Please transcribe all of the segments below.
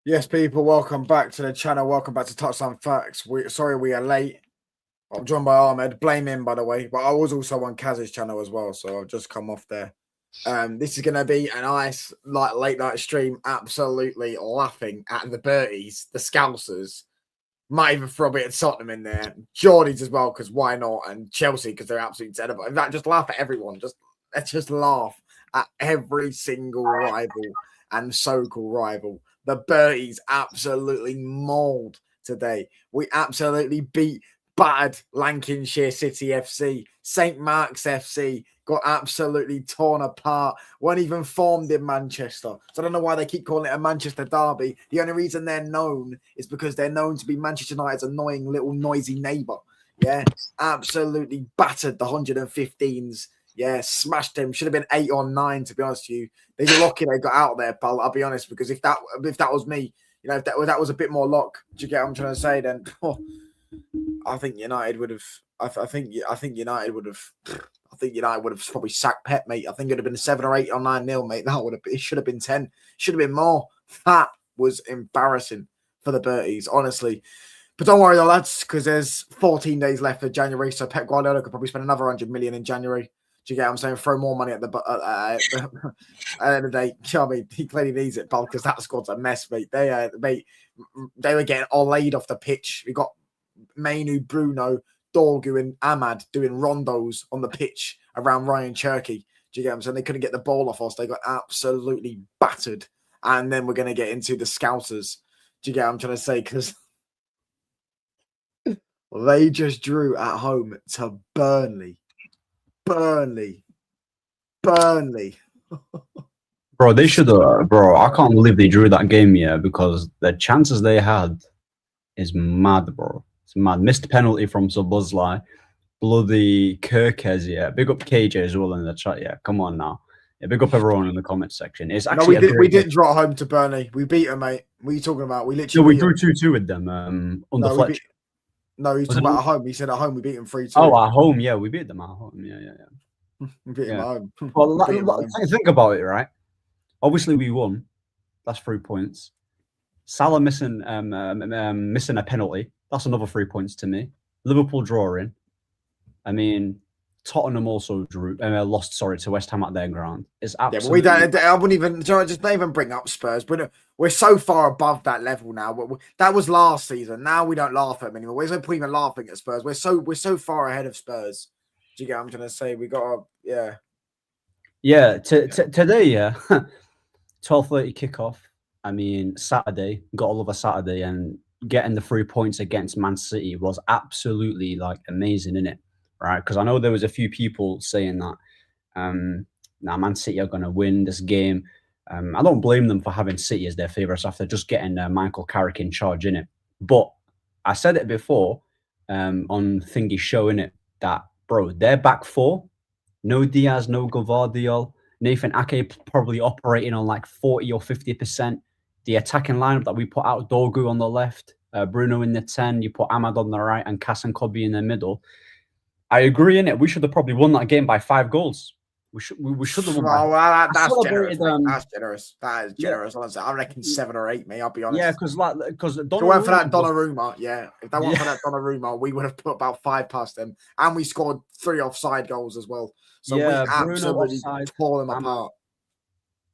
Yes, people, welcome back to the channel. Welcome back to Touchdown Facts. Sorry we are late. I'm joined by Ahmed. Blame him, by the way. But I was also on Kaz's channel as well, so I've just come off there. This is going to be a nice late night stream. Absolutely laughing at the Berties, the Scousers. Might even throw a bit of Tottenham in there. Geordies as well, because why not? And Chelsea, because they're absolutely terrible. In fact, just laugh at everyone. Let's just laugh at every single rival and so-called rival. The Berties absolutely mauled today. We absolutely battered Lancashire City FC. St. Mark's FC got absolutely torn apart. Weren't even formed in Manchester. So I don't know why they keep calling it a Manchester derby. The only reason they're known is because they're known to be Manchester United's annoying little noisy neighbour. Yeah, absolutely battered the 115s. Yeah, smashed him. Should have been 8 or 9, to be honest with you. They're lucky they got out there, pal. I'll be honest, because if that was me, you know, if that was a bit more luck, do you get what I'm trying to say? Then I think United would have. I think United would have. I think United would have probably sacked Pep, mate. I think it would have been 7 or 8 or 9-0, mate. That would have. It should have been 10. Should have been more. That was embarrassing for the Berties, honestly. But don't worry, though, lads, because there's 14 days left of January, so Pep Guardiola could probably spend another 100 million in January. Do you get what I'm saying? Throw more money at the at the end of the day. I mean, he clearly needs it, pal, because that squad's a mess, mate. They were getting all laid off the pitch. We got Mainu, Bruno, Dorgu, and Ahmad doing rondos on the pitch around Ryan Cherky. Do you get what I'm saying? They couldn't get the ball off us. They got absolutely battered. And then we're going to get into the Scousers. Do you get what I'm trying to say? Because they just drew at home to Burnley. Burnley. Bro, they should have. Bro, I can't believe they drew that game, yeah, because the chances they had is mad, bro. It's mad. Missed penalty from Szoboszlai. Bloody Kirkes, yeah. Big up KJ as well in the chat, yeah. Come on now. Yeah, big up everyone in the comment section. It's actually we didn't draw at home to Burnley. We beat them, mate. What are you talking about? We literally we drew 2-2 with them under Fletcher. No, he's talking about at home. He said at home we beat them 3-2. Oh, at home, yeah, we beat them at home. Yeah. We beat them at home. Well, think about it, right? Obviously, we won. That's 3 points. Salah missing a penalty. That's another 3 points to me. Liverpool drawing. I mean, Tottenham also lost to West Ham at their ground. It's absolutely. Yeah, but I wouldn't even. Just don't even bring up Spurs. We're so far above that level now. That was last season. Now we don't laugh at them anymore. There's no point even laughing at Spurs. We're so far ahead of Spurs. Do you get what I'm trying to say? We got today, yeah. 12:30 kickoff. I mean, Saturday, got all of a Saturday, and getting the 3 points against Man City was absolutely amazing, innit? Right? Because I know there was a few people saying that Man City are going to win this game. I don't blame them for having City as their favourites after just getting Michael Carrick in charge, innit? But I said it before on Thingy's show, innit, that, bro, their back four, no Diaz, no Gvardiol, Nathan Ake probably operating on 40 or 50%. The attacking lineup that we put out, Dorgu on the left, Bruno in the 10, you put Ahmad on the right, and Kass and Kobe in the middle. I agree, innit? We should have probably won that game by 5 goals. We should have won. That's generous. That's generous. That is generous. Yeah. I reckon 7 or 8, mate. I'll be honest. Yeah, because if it went for that Donnarumma, if that went for that Donnarumma, we would have put about 5 past them, and we scored 3 offside goals as well. So we absolutely tore them apart.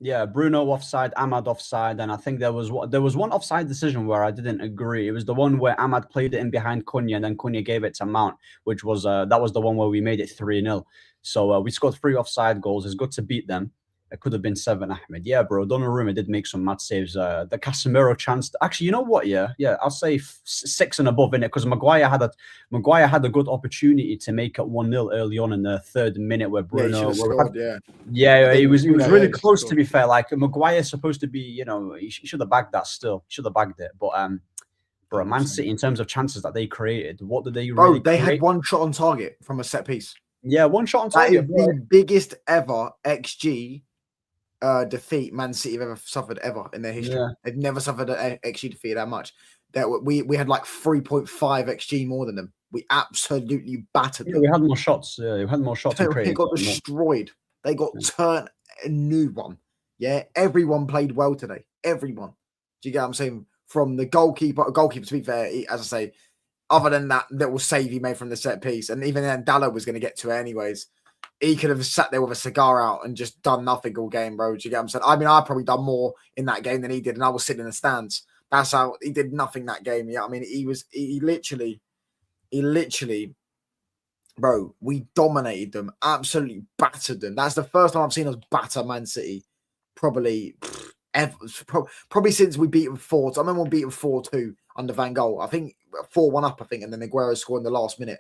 Yeah, Bruno offside, Ahmad offside, and I think there was one offside decision where I didn't agree. It was the one where Ahmad played it in behind Cunha, and then Cunha gave it to Mount, which was that was the one where we made it 3-0. So we scored 3 offside goals. It's good to beat them. It could have been 7, Ahmed. Yeah, bro. Donnarumma did make some mad saves. The Casemiro chance. Actually, you know what? Yeah. I'll say 6 and above in it because Maguire had a good opportunity to make it 1-0 early on in the 3rd minute where Bruno. He was really close. To be fair, Maguire's supposed to be. He should have bagged that. Still, should have bagged it. But bro, Man City in terms of chances that they created, what did they? Bro, they had 1 shot on target from a set piece. Yeah, 1 shot on target. That is the biggest ever XG defeat Man City have ever suffered ever in their history. Yeah. They've never suffered an XG defeat that much. That we had 3.5 XG more than them. We absolutely battered them. We had more shots. Yeah, we had more shots. They got destroyed. They got turned a new one. Yeah, everyone played well today. Everyone. Do you get what I'm saying? From the goalkeeper, to be fair, as I say, other than that little save he made from the set piece, and even then Dallo was going to get to it anyways. He could have sat there with a cigar out and just done nothing all game, bro. Do you get what I'm saying? I mean, I probably done more in that game than he did, and I was sitting in the stands. That's how he did nothing that game. Yeah, I mean, he literally, bro, we dominated them, absolutely battered them. That's the first time I've seen us batter Man City, probably ever, probably since we beat them 4. I remember we beat them 4-2 under Van Gaal. I think 4-1 up, I think, and then Aguero scored in the last minute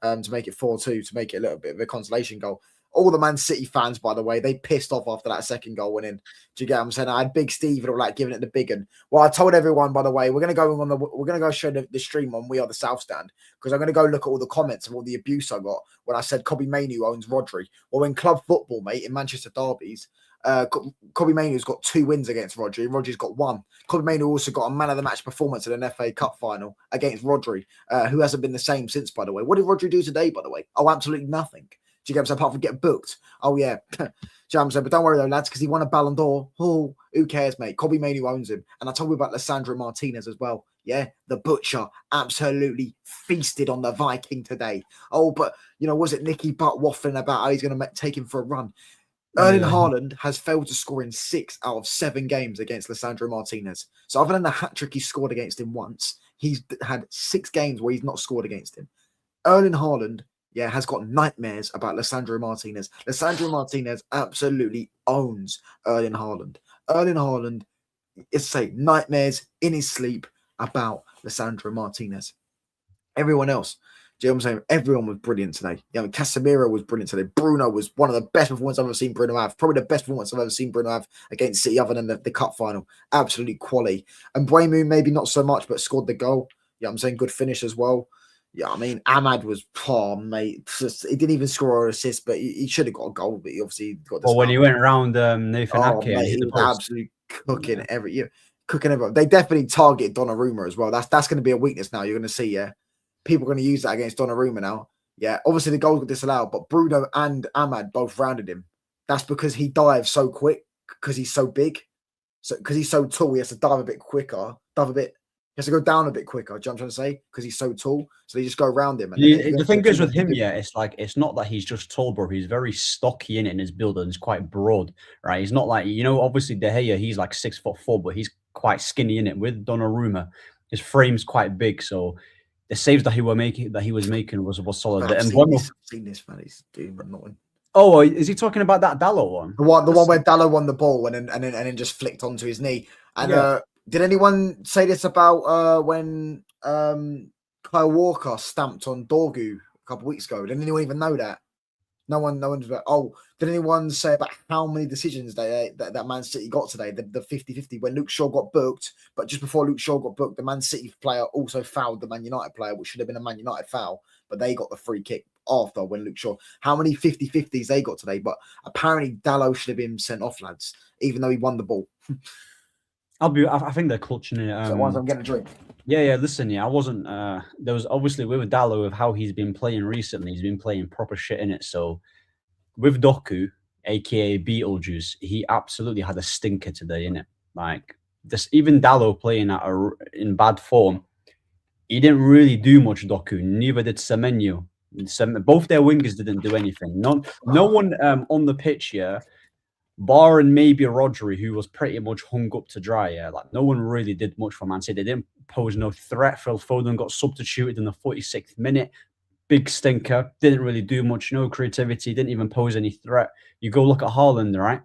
to make it 4-2, to make it a little bit of a consolation goal. All the Man City fans, by the way, they pissed off after that second goal went in. Do you get what I'm saying? I had Big Steve and all that giving it the big one. Well, I told everyone, by the way, we're gonna go show the stream on We Are the South Stand, because I'm gonna go look at all the comments of all the abuse I got when I said Kobbie Mainoo owns Rodri. Well, in club football, mate, in Manchester derbies, Kobbie Mainoo's got 2 wins against Rodri, and Rodri's got 1. Kobbie Mainoo also got a man of the match performance in an FA Cup final against Rodri, who hasn't been the same since, by the way. What did Rodri do today, by the way? Oh, absolutely nothing. Do you get what I'm saying? Apart from get booked. Oh, yeah. Do you know what I'm saying? But don't worry, though, lads, because he won a Ballon d'Or. Oh, who cares, mate? Kobbie Mainoo owns him. And I told you about Lisandro Martinez as well. Yeah, the butcher absolutely feasted on the Viking today. Oh, but, was it Nicky Butt waffling about how he's going to take him for a run? Erling Haaland has failed to score in 6 out of 7 games against Lisandro Martinez. So other than the hat-trick he scored against him once, he's had 6 games where he's not scored against him. Erling Haaland, has got nightmares about Lisandro Martinez. Lisandro Martinez absolutely owns Erling Haaland. Erling Haaland is nightmares in his sleep about Lisandro Martinez. Everyone else, do you know what I'm saying? Everyone was brilliant today. Casemiro was brilliant today. Bruno was one of the best performances I've ever seen Bruno have. Probably the best performance I've ever seen Bruno have against City, other than the cup final. Absolutely quality. And Braymo, maybe not so much, but scored the goal. I'm saying good finish as well. Yeah, I mean, Ahmad was mate. He didn't even score or assist, but he should have got a goal. But he obviously got the. Well, when he went around Nathan Ake, mate, he was absolutely cooking cooking everyone. They definitely target Donnarumma as well. That's going to be a weakness now. You're going to see, people are going to use that against Donnarumma now. Yeah, obviously the goal got disallowed, but Bruno and Ahmad both rounded him. That's because he dives so quick, because he's so big. So because he's so tall, he has to dive a bit quicker, he has to go down a bit quicker. Do you know what I'm trying to say? Because he's so tall, so they just go around him. And the thing is with him, it's not that he's just tall, bro. He's very stocky in his build, and he's quite broad, right? He's not like, obviously De Gea, he's like 6'4", but he's quite skinny in it. With Donnarumma, his frame's quite big, so the saves that he was making was solid. I've seen this, man. He's doing nothing. Oh, is he talking about that Dallo one? The one where Dallo won the ball and then just flicked onto his knee. And did anyone say this about when Kyle Walker stamped on Dorgu a couple of weeks ago? Did anyone even know that? No one. Did anyone say about how many decisions that Man City got today? The 50-50 when Luke Shaw got booked, but just before Luke Shaw got booked, the Man City player also fouled the Man United player, which should have been a Man United foul, but they got the free kick after when Luke Shaw. How many 50-50s they got today? But apparently Dallo should have been sent off, lads, even though he won the ball. I think they're clutching it. So once I'm getting a drink. Yeah. Listen, I wasn't. There was obviously with Dallo, with how he's been playing recently. He's been playing proper shit in it. So with Doku, aka Beetlejuice, he absolutely had a stinker today, innit? Like this, even Dallo playing in bad form, he didn't really do much. Doku, neither did Semenyo. Both their wingers didn't do anything. No one on the pitch here. Barring maybe Rodri, who was pretty much hung up to dry, like no one really did much for Man City. They didn't pose no threat. Phil Foden got substituted in the 46th minute. Big stinker. Didn't really do much. No creativity. Didn't even pose any threat. You go look at Haaland, right?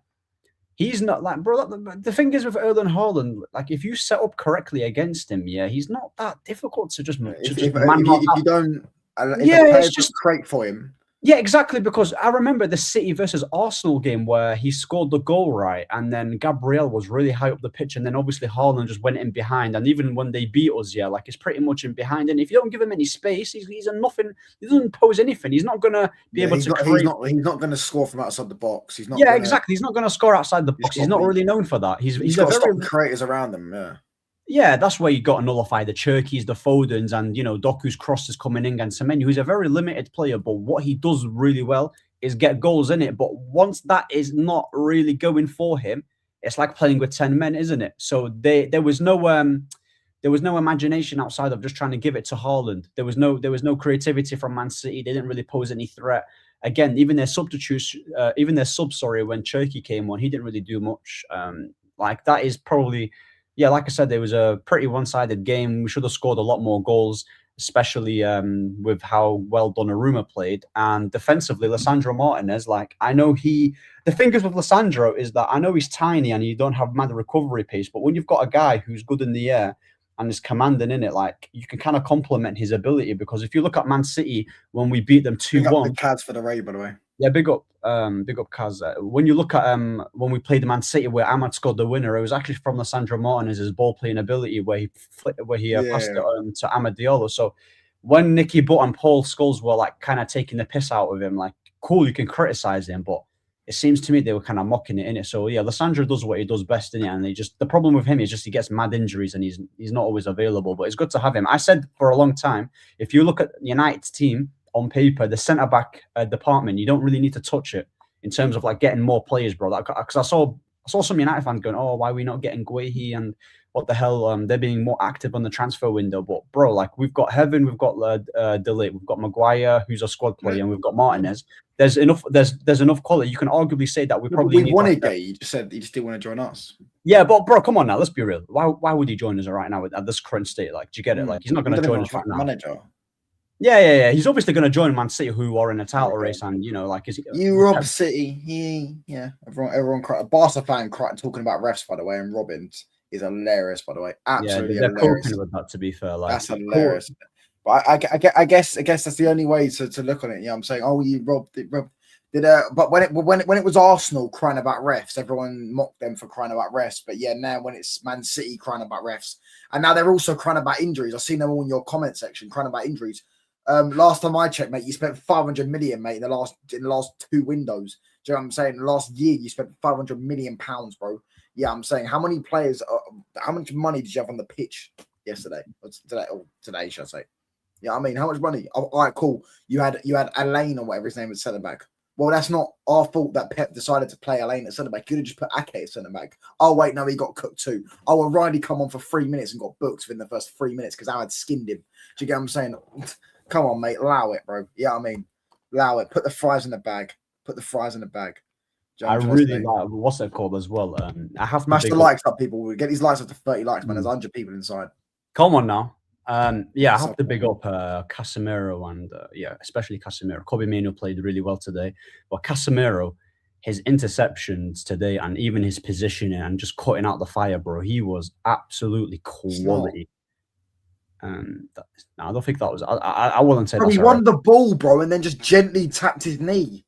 He's not like, bro. The thing is with Erling Haaland, like if you set up correctly against him, he's not that difficult to just. If you don't, it's just create for him. Yeah, exactly, because I remember the City versus Arsenal game where he scored the goal, right? And then Gabriel was really high up the pitch, and then obviously Haaland just went in behind. And even when they beat us, like he's pretty much in behind. And if you don't give him any space, he's a nothing. He doesn't pose anything. He's not going to be able to create. He's not going to score from outside the box. He's not. Yeah, exactly. He's not going to score outside the box. He's not really known for that. He's got to stop creators around him, Yeah, that's where you got to nullify the Cherkis, the Fodens, and Doku's crosses coming in against Semenyo, who's a very limited player, but what he does really well is get goals in it. But once that is not really going for him, it's like playing with 10 men, isn't it? So there was no imagination outside of just trying to give it to Haaland. There was no creativity from Man City. They didn't really pose any threat. Again, even their substitutes, even their sub, sorry, when Cherki came on, he didn't really do much. Like that is probably, yeah, like I said, there was a pretty one-sided game. We should have scored a lot more goals, especially with how well Donnarumma played. And defensively, Lissandro Martinez, like I know the thing is with Lissandro is that I know he's tiny and you don't have mad recovery pace, but when you've got a guy who's good in the air and is commanding in it, like you can kind of complement his ability. Because if you look at Man City when we beat them 2-1, the Cads for the raid, by the way. yeah, big up Kaz. When you look at when we played Man City, where Ahmad scored the winner, it was actually from Lissandro Martinez's ball playing ability, where he passed it to Amad Diallo. So when Nicky Butt and Paul Scholes were like kind of taking the piss out of him, like cool, you can criticize him, but it seems to me they were kind of mocking it in it. So yeah, Lissandro does what he does best in it, and the problem with him is just he gets mad injuries and he's not always available. But it's good to have him. I said for a long time, if you look at United's team on paper, the centre back department, you don't really need to touch it in terms of like getting more players, bro. Because I saw some United fans going, "Oh, why are we not getting Guehi and what the hell?" They're being more active on the transfer window. But bro, like we've got Heaven, we've got Delete, we've got Maguire, who's a squad player, and we've got Martinez. There's enough. There's enough quality. You can arguably say that we probably wanted Gay. You just said he just didn't want to join us. Yeah, but bro, come on now. Let's be real. Why would he join us right now at this current state? Like, do you get it? Like, he's not going to join us right now. Manager. Yeah. He's obviously going to join Man City, who are in a title race, and like, is you rob City? Yeah. Everyone cried. A Barca fan cried talking about refs, by the way, and Robbins is hilarious, by the way. Absolutely they're hilarious. coping with that, to be fair. Like, that's hilarious. Cool. But I guess that's the only way to look on it. I'm saying, oh, you robbed it. But when it was Arsenal crying about refs, everyone mocked them for crying about refs. But yeah, now when it's Man City crying about refs, and now they're also crying about injuries. I've seen them all in your comment section crying about injuries. Last time I checked, mate, you spent 500 million, mate, in the last 2 windows. Do you know what I'm saying? Last year you spent 500 million pounds, bro. Yeah, I'm saying, how many players? How much money did you have on the pitch yesterday? Or today, should I say? Yeah, I mean, how much money? Oh, all right, cool. You had Alain or whatever his name is, centre back. Well, that's not our fault that Pep decided to play Alain at centre back. You'd have just put Ake at centre back. Oh wait, no, he got cooked too. Oh, O'Reilly come on for 3 minutes and got booked within the first 3 minutes because I had skinned him. Do you get what I'm saying? Come on, mate, allow it, bro. Yeah, I mean, allow it. Put the fries in the bag. You know I really like what's it called as well. I have smash the likes up, people. We get these likes up to 30 likes, man. There's 100 people inside. Come on now. Yeah, I have to big up Casemiro and especially Casemiro. Kobe Mainoo played really well today, but Casemiro, his interceptions today and even his positioning and just cutting out the fire, bro, he was absolutely quality. I don't think that was. I wouldn't say that. He won the ball, bro, and then just gently tapped his knee.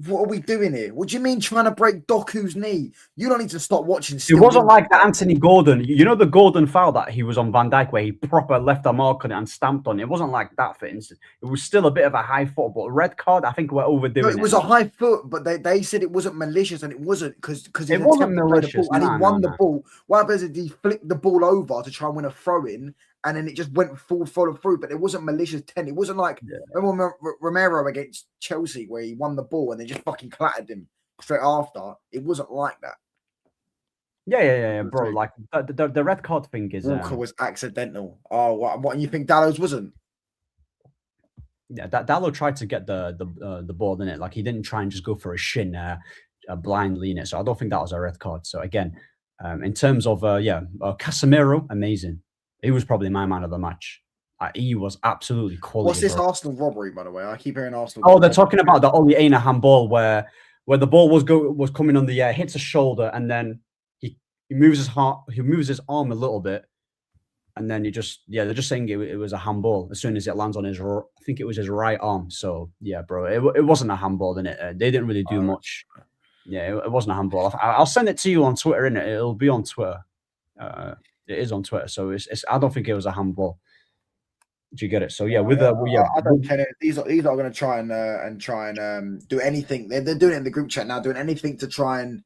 What are we doing here? What do you mean trying to break Doku's knee? You don't need to stop watching. It wasn't like the Anthony Gordon. You know the Gordon foul that he was on Van Dijk where he proper left a mark on it and stamped on it. It wasn't like that, for instance. It was still a bit of a high foot, but red card, I think we're overdoing it. It was a high foot, but they said it wasn't malicious, and it wasn't because it wasn't malicious. And he won the ball. What happens is he flicked the ball over to try and win a throw-in, and then it just went full follow through, but it wasn't malicious 10. It wasn't like remember Romero against Chelsea where he won the ball and they just fucking clattered him straight after. It wasn't like that. Yeah, bro. Like the red card thing is Walker was accidental. Oh, what? And you think Dallo's wasn't? Yeah, Dallo tried to get the ball in it. Like he didn't try and just go for a shin blindly in it. So I don't think that was a red card. So again, in terms of Casemiro, amazing. He was probably my man of the match. He was absolutely quality. What's this Arsenal robbery, by the way? I keep hearing Arsenal. Oh, they're talking about the Oli Aina handball where the ball was coming on the air, hits a shoulder, and then he moves his heart, he moves his arm a little bit, and then they're just saying it was a handball as soon as it lands on his, I think it was his right arm. So yeah, bro, it wasn't a handball, innit? They didn't really do much. Yeah, it wasn't a handball. I'll send it to you on Twitter, innit? It'll be on Twitter. It is on Twitter, so it's. I don't think it was a handball. Do you get it? So yeah, I don't care. These are going to try and do anything. They're doing it in the group chat now, doing anything to try and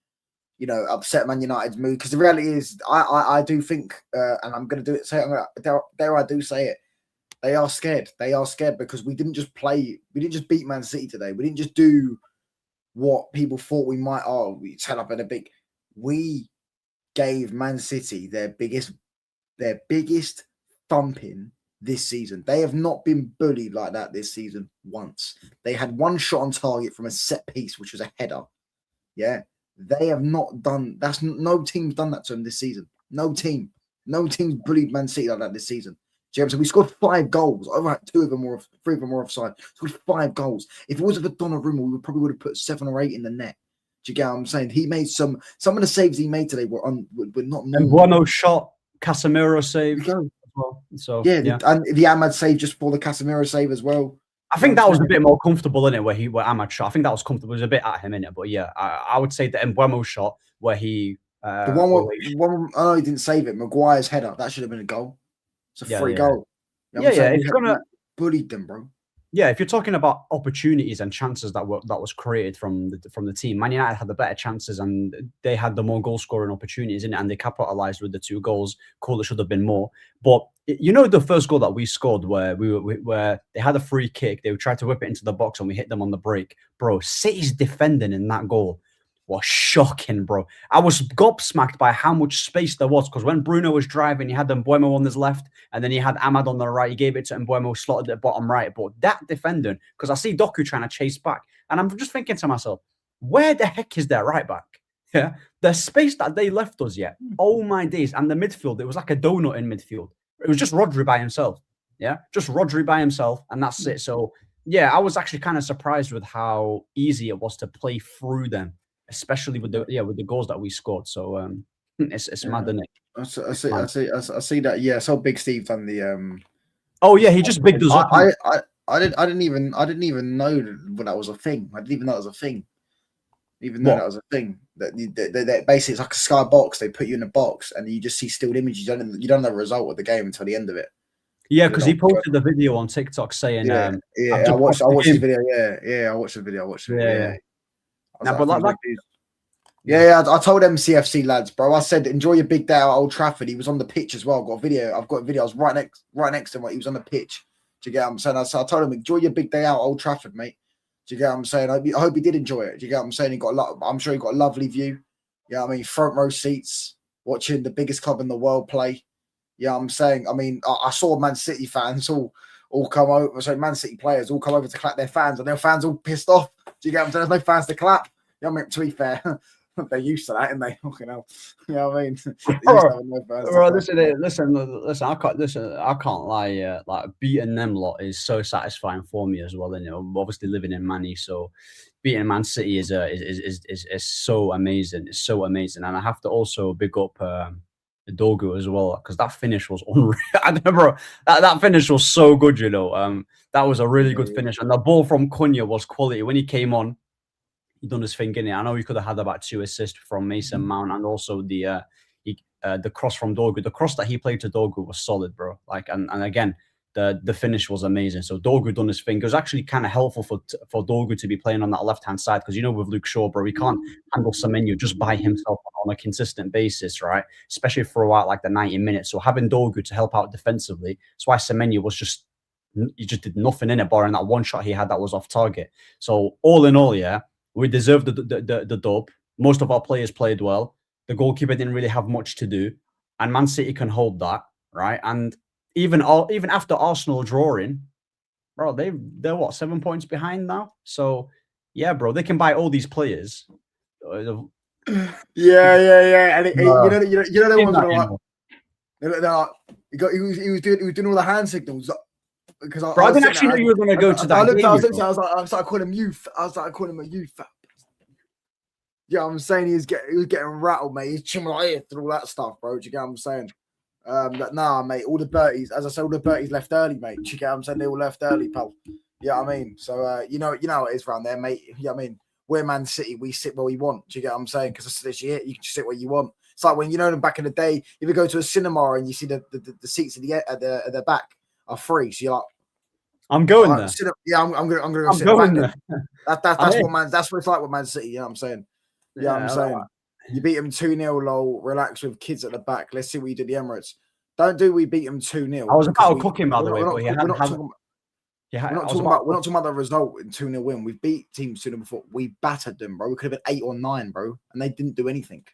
upset Man United's mood. Because the reality is, I do think, and I'm going to do it. I do say it. They are scared. They are scared because we didn't just beat Man City today. We didn't just do what people thought we might. Oh, we turn up in a big. We gave Man City their biggest thumping this season. They have not been bullied like that this season once. They had one shot on target from a set piece, which was a header. Yeah, they have not done. No team's done that to them this season. No team's bullied Man City like that this season. James, we scored 5 goals. Over 3 of them were offside. Scored 5 goals. If it wasn't for Donnarumma, we probably would have put 7 or 8 in the net. Do you get what I'm saying? He made some of the saves he made today were not normal. And Bueno shot, Casemiro save. Well, so yeah, and the Ahmad save just before the Casemiro save as well. I think that was a bit more comfortable in it where Ahmad shot. I think that was comfortable. It was a bit at him in it, but yeah, I would say the Mbeumo shot where he the one oh, he didn't save it. Maguire's header, that should have been a goal. It's a free goal. You know if you're gonna bullied them, bro. Yeah, if you're talking about opportunities and chances that was created from the team, Man United had the better chances and they had the more goal scoring opportunities in it, and they capitalized with the 2 goals. Cool, it should have been more. But you know, the first goal that we scored where where they had a free kick, they tried to whip it into the box and we hit them on the break, bro. City's defending in that goal was shocking, bro. I was gobsmacked by how much space there was, because when Bruno was driving, he had Mbeumo on his left, and then he had Ahmad on the right. He gave it to Mbeumo, slotted at bottom right. But that defending, because I see Doku trying to chase back, and I'm just thinking to myself, where the heck is their right back? Yeah, the space that they left us, yeah. Oh my days! And the midfield, it was like a donut in midfield. It was just Rodri by himself. Yeah, just Rodri by himself, and that's it. So yeah, I was actually kind of surprised with how easy it was to play through them, especially with the goals that we scored. So it's mad, isn't it? I see that. Yeah, so Big Steve done the Oh yeah, he just bigged us up. I didn't even know that was a thing. I didn't even know it was a thing. Even though that was a thing, that basically it's like a sky box. They put you in a box and you just see still images. You don't know the result of the game until the end of it. Yeah, because he posted the video on TikTok saying, I watched the video. Yeah, I watched the video. Yeah. I told MCFC lads, bro. I said, enjoy your big day at Old Trafford. He was on the pitch as well. I've got a video. I was right next to him. He was on the pitch. Do you get what I'm saying? So I told him, enjoy your big day out at Old Trafford, mate. Do you get what I'm saying? I hope he did enjoy it. Do you get what I'm saying? I'm sure he got a lovely view. Yeah, I mean, front row seats, watching the biggest club in the world play. Yeah, I'm saying. I mean, I saw Man City fans all come over. So Man City players all come over to clap their fans, and their fans all pissed off. Do you get what I'm saying? There's no fans to clap. Yeah, I mean, to be fair, they're used to that, and they fucking hell. You know what I mean? Listen. I can't lie. Like beating them lot is so satisfying for me as well. And obviously living in Manny, so beating Man City is so amazing. It's so amazing, and I have to also big up Dogu as well, because that finish was unreal. I remember that finish was so good. That was a really good finish, and the ball from Cunha was quality when he came on. He done his thing in it. I know he could have had about 2 assists from Mason Mount, and also the cross from Dogu. The cross that he played to Dogu was solid, bro. Like, and again, the finish was amazing. So Dogu done his thing. It was actually kind of helpful for Dogu to be playing on that left hand side, because with Luke Shaw, bro, he can't handle Semenyo just by himself on a consistent basis, right? Especially throughout like the 90 minutes. So having Dogu to help out defensively, that's why Semenyo was he just did nothing in it, barring that one shot he had that was off target. So all in all, yeah. We deserved the dub. Most of our players played well. The goalkeeper didn't really have much to do, and Man City can hold that, right? And even after Arsenal drawing, bro, they're what, 7 points behind now. So yeah, bro, they can buy all these players. Yeah. And you know the ones he was doing all the hand signals. Because I didn't actually know you were going to go to that. I started calling him youth. I started calling him a youth. Yeah, I'm saying he was getting rattled, mate. He's chimming like it and all that stuff, bro. Do you get what I'm saying? Mate. All the Berties, as I said, all the Berties left early, mate. Do you get what I'm saying? They all left early, pal. Yeah, I mean, so you know how it is around there, mate. Yeah, I mean, we're Man City. We sit where we want. Do you get what I'm saying? Because this year you can sit where you want. It's like when back in the day, if you go to a cinema and you see the seats at the back are free, so you're like, I'm going there. I'm gonna go sit there. That's what it's like with Man City. You know what I'm saying? Yeah, I'm saying. You beat them 2-0, lol. Relax with kids at the back. Let's see what you did the Emirates. Don't do we beat them 2-0. I was about to cook him, by the way. Yeah, We're not talking about the result in 2-0 win. We've beat teams 2-0 before. We battered them, bro. We could have been 8 or 9, bro, and they didn't do anything.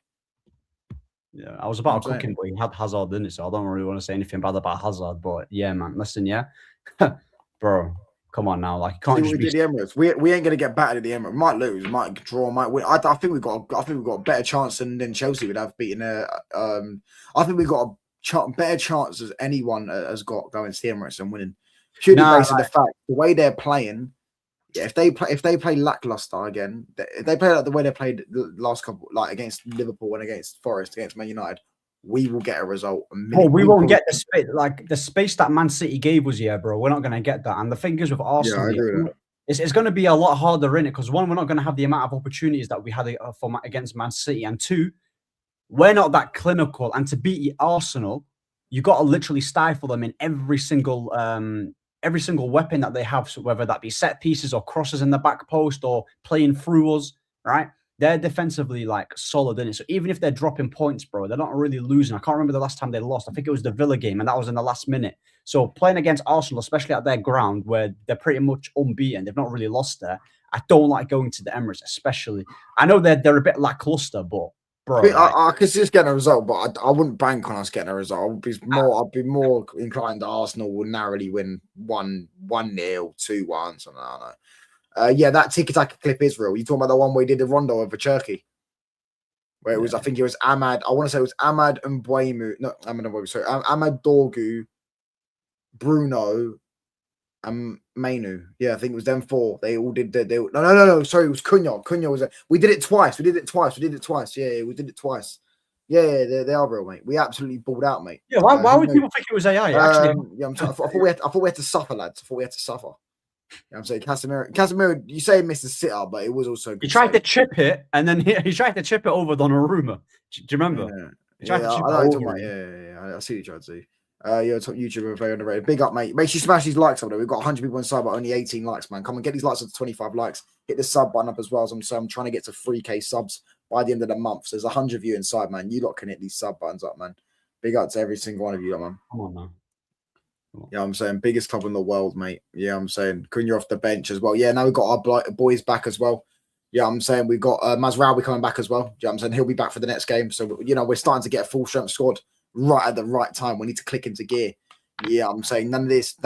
Yeah, I was about to cook him, but he had Hazard, didn't it? So I don't really want to say anything bad about Hazard. But yeah, man, listen, yeah, bro, come on now, like you can't See what just we be. did the Emirates. We ain't gonna get battered at the Emirates. We might lose, might draw, might win. I think we've got a better chance than Chelsea would have beaten. I think we've got a better chance as anyone has got going to the Emirates and winning. Purely based on the fact the way they're playing. Yeah, if they play lackluster again, if they play like the way they played the last couple, like against Liverpool and against Forest, against Man United, we will get a result. Well, we won't get the space, like the space that Man City gave us, yeah, bro. We're not going to get that. And the thing is with Arsenal, I agree with that. It's going to be a lot harder in it because one, we're not going to have the amount of opportunities that we had against Man City, and two, we're not that clinical. And to beat Arsenal, you got to literally stifle them in every single weapon that they have, so whether that be set pieces or crosses in the back post or playing through us, right? They're defensively like solid in it. So even if they're dropping points, bro, they're not really losing. I can't remember the last time they lost. I think it was the Villa game, and that was in the last minute. So playing against Arsenal, especially at their ground where they're pretty much unbeaten, they've not really lost there. I don't like going to the Emirates, especially. I know they're a bit lackluster, but bro, I could just get a result, but I wouldn't bank on us getting a result. I'd be more inclined that Arsenal will narrowly win 1-0, 2-1, something like that. Yeah, that tiki-taka clip is real. You talking about the one where he did the rondo over Turkey? Where it was, I think it was Ahmad. I want to say it was Ahmad and Buemu. No, Ahmad and Buemu. Sorry, Ahmad Dorgu, Bruno, and Mainu. Yeah, I think it was them four. They all did. No. Sorry, it was Cunha. Cunha was. We did it twice. Yeah, we did it twice. Yeah, they are real, mate. We absolutely balled out, mate. Yeah, why would people think it was AI? Actually, yeah, I thought we had to suffer, lads. I thought we had to suffer. I'm saying Casemiro, you say missed a sitter, but it was also good. He tried to chip it, and then he tried to chip it over Donnarumma. Do you remember? Yeah, I see what you tried to do. You're a top YouTuber, very underrated. Big up, mate. Make sure you smash these likes over there. We've got 100 people inside, but only 18 likes, man. Come on, get these likes up to 25 likes. Hit the sub button up as well. So I'm trying to get to 3K subs by the end of the month. So there's 100 of you inside, man. You lot can hit these sub buttons up, man. Big up to every single one of you, man. Come on, man. Yeah, I'm saying biggest club in the world, mate. Yeah, I'm saying Cunha off the bench as well. Yeah, now we've got our boys back as well. Yeah, I'm saying we've got Mazraoui coming back as well. Yeah, I'm saying he'll be back for the next game. So, we're starting to get a full strength squad right at the right time. We need to click into gear. Yeah, I'm saying none of this,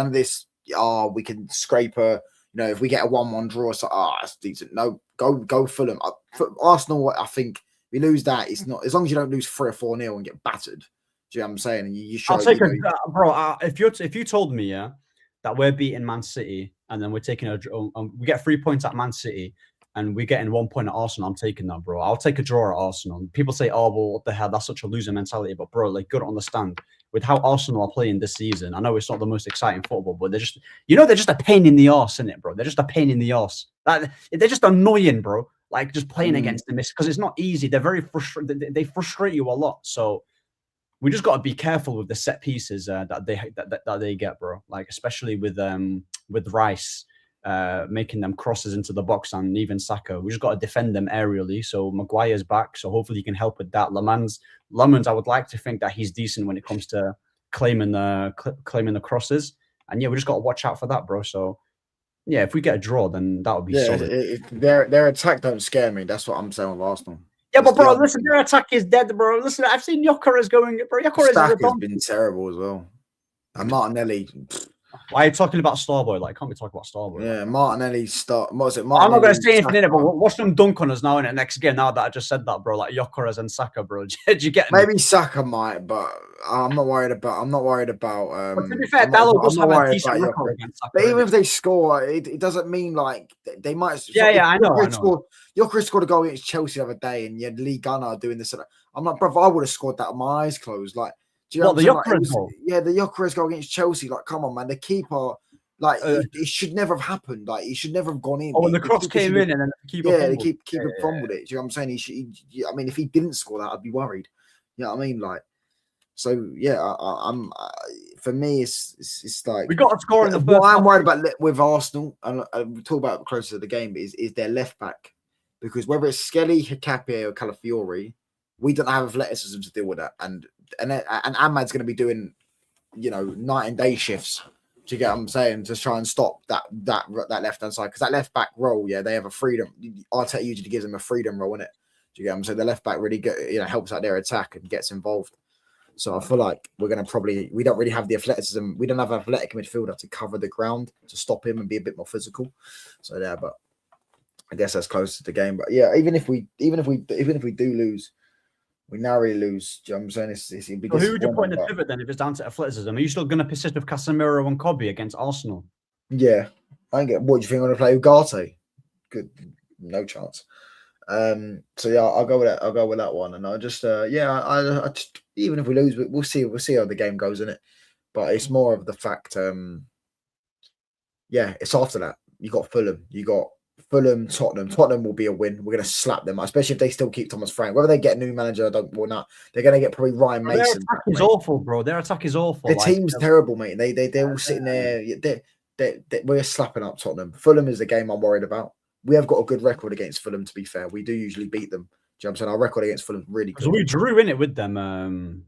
we can scrape if we get a 1-1 draw, so that's decent. No, go Fulham. For Arsenal, I think we lose that. It's not, as long as you don't lose 3 or 4-0 and get battered. Do you know what I'm saying? And you show, I'll take bro. If you told me, that we're beating Man City and then we're taking we get 3 points at Man City and we're getting 1 point at Arsenal, I'm taking that, bro. I'll take a draw at Arsenal. People say, oh, well, what the hell? That's such a loser mentality. But bro, like, gotta understand with how Arsenal are playing this season. I know it's not the most exciting football, but they're just, they're just a pain in the arse, isn't it, bro? They're just a pain in the arse. They're just annoying, bro. Like just playing against them because it's not easy. They're very frustrated. They frustrate you a lot. So we just got to be careful with the set pieces that they get, bro. Like especially with Rice making them crosses into the box and even Saka. We just got to defend them aerially. So Maguire's back, so hopefully he can help with that. Lemans, I would like to think that he's decent when it comes to claiming the crosses. And yeah, we just got to watch out for that, bro. So yeah, if we get a draw, then that would be solid. Their attack don't scare me. That's what I'm saying with Arsenal. Yeah, but bro, listen, their attack is dead, bro. Listen, I've seen Gyökeres going, bro. Gyökeres has been terrible as well. And Martinelli. Why are you talking about Starboy? Like, can't be talking about Starboy. Yeah, Martinelli start. What was it? I'm not going to say anything in it, but watch them dunk on us now in it next game. Now that I just said that, bro, like Gyökeres and Saka, bro. Did you get me? Maybe Saka might, but I'm not worried about. But to be fair, Dalot does have a decent record against Saka. But even if they score, it doesn't mean like they might. Yeah, I know. Gyökeres scored a goal against Chelsea the other day, and you had Lee Gunnar doing this. I'm like, bro, I would have scored that with my eyes closed. Like, do you know the Gyökeres goal? Yeah, the Gyökeres goal against Chelsea. Like, come on, man, the keeper. Like it should never have happened. Like he should never have gone in. Oh, when the cross came in and then the keeper fumbled it. Do you know what I'm saying? I mean, if he didn't score that, I'd be worried. You know what I mean? Like, so yeah, for me, it's like we got to score in the first. What I'm worried about with Arsenal, and we talk about closer to the game, is their left back, because whether it's Skelly, Hikape, or Calafiori, we don't have athleticism to deal with that, and Ahmad's going to be doing, night and day shifts. Do you get what I'm saying? To try and stop that left hand side, because that left back role, yeah, they have a freedom. Arteta usually gives them a freedom role in it. Do you get what I'm saying? The left back really helps out their attack and gets involved. So I feel like we don't really have the athleticism. We don't have an athletic midfielder to cover the ground to stop him and be a bit more physical. So yeah, but I guess that's close to the game. But yeah, even if we do lose, we narrowly lose. Do you know what I'm saying? It'd be so who would you put in the pivot then if it's down to athleticism? Are you still going to persist with Casemiro and Kobe against Arsenal? Yeah, I don't get. What do you think I'm going to play with Ugarte? Good, no chance. So yeah, I'll go with that. I'll go with that one, and I just I just, even if we lose, we'll see. We'll see how the game goes in it. But it's more of the fact. It's after that. You got Fulham. Tottenham. Tottenham will be a win. We're going to slap them, especially if they still keep Thomas Frank. Whether they get a new manager or not, they're going to get probably Ryan Mason. Their attack is awful, bro. Their attack is awful. Their team's terrible, mate. They're all sitting there. We're slapping up Tottenham. Fulham is the game I'm worried about. We have got a good record against Fulham, to be fair. We do usually beat them. Do you know what I'm saying? Our record against Fulham is really good. So we drew in it with them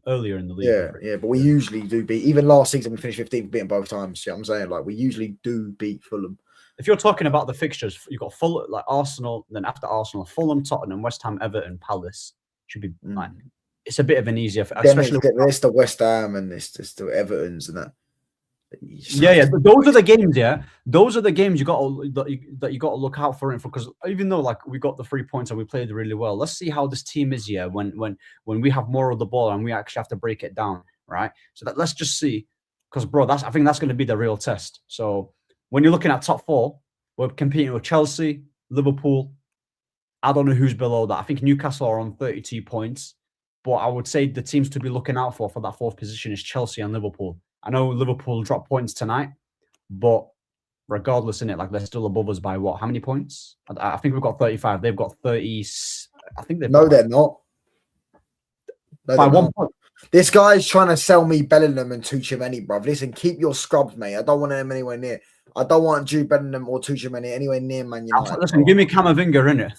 earlier in the league. Yeah, but we usually do beat. Even last season, we finished 15th, beaten both times. You know what I'm saying? Like, we usually do beat Fulham. If you're talking about the fixtures, you've got Fulham, like Arsenal, then after Arsenal, Fulham, Tottenham, West Ham, Everton, Palace. Should be like, it's a bit of an easier. Especially it's the West Ham and it's the Evertons and that. Yeah. Those are the games. Yeah, those are the games you got to look out for. Because even though like we got the 3 points and we played really well, let's see how this team is. Yeah, when we have more of the ball and we actually have to break it down, right? So let's just see. Because bro, I think that's going to be the real test. So when you're looking at top four, we're competing with Chelsea, Liverpool. I don't know who's below that. I think Newcastle are on 32 points, but I would say the teams to be looking out for that fourth position is Chelsea and Liverpool. I know Liverpool dropped points tonight, but regardless in it, like they're still above us by what? How many points? I think we've got 35. They've got 30. I think they've No, they're not. No, by 1 point. This guy's trying to sell me Bellingham and Tuchemeni, bruv. Listen, keep your scrubs, mate. I don't want them anywhere near. I don't want Jude Bellingham or Tuchemeni anywhere near Man United. Listen, give me Camavinga in it.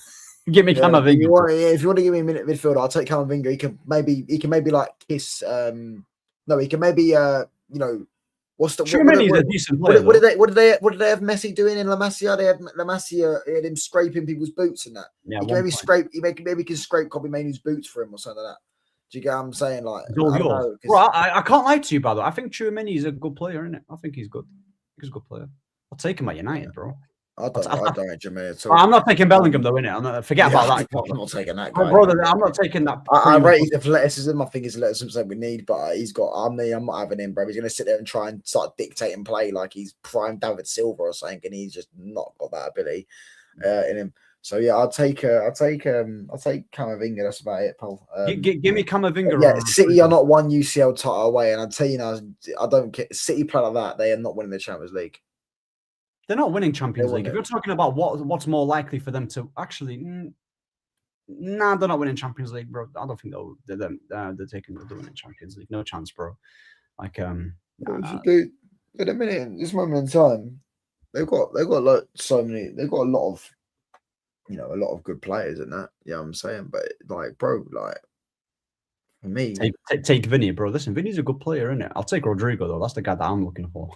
Give me Camavinga. If you want to give me a minute midfielder, I'll take Camavinga. He can maybe like kiss. No, he can maybe what's the Tuchemeni's a decent player. What did they have Messi doing in La Masia? They had La Masia, had him scraping people's boots and that. Yeah, he can maybe scrape. Maybe can scrape Kobe Mainoo's boots for him or something like that. Do you get what I'm saying? Like, I can't lie to you, by the way. I think Tchouaméni is a good player, isn't it? I think he's good. He's a good player. I'll take him at United, bro. I don't rate Jermaine at all. I'm not taking Bellingham though, innit? Forget about that. I'm not taking that guy. Brother, I'm not taking that. I rate his athleticism. I think his athleticism is something we need, but he's got. I'm not having him, bro. He's gonna sit there and try and start dictating play like he's prime David Silva or something, and he's just not got that ability in him. So yeah, I'll take Camavinga. That's about it, Paul. Give me Camavinga. Yeah, City are not one UCL title away, and I'll tell you now, I don't care. City play like that, they are not winning the Champions League. They're not winning Champions League. If you're talking about what's more likely for them to actually, they're not winning Champions League, bro. I don't think they're winning Champions League. No chance, bro. Like at a minute, this moment in time, they've got a lot of a lot of good players in that. Yeah, I'm saying, but like, bro, like for me, take Vinny, bro. Listen, Vinny's a good player, isn't it? I'll take Rodrigo though. That's the guy that I'm looking for.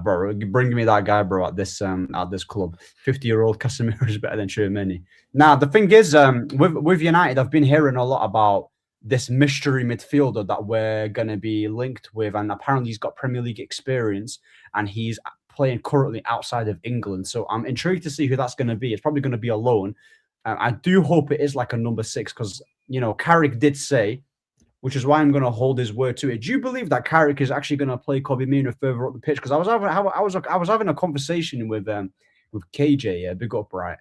Bro, bring me that guy, bro. At this club, 50-year-old Casemiro is better than Tchouaméni. Now, the thing is, with United, I've been hearing a lot about this mystery midfielder that we're gonna be linked with, and apparently he's got Premier League experience, and he's playing currently outside of England. So I'm intrigued to see who that's going to be. It's probably going to be a loan. I do hope it is like a number 6 because, Carrick did say, which is why I'm going to hold his word to it. Do you believe that Carrick is actually going to play Kobe Mainoo further up the pitch? Because I was having a conversation with KJ, big up, right?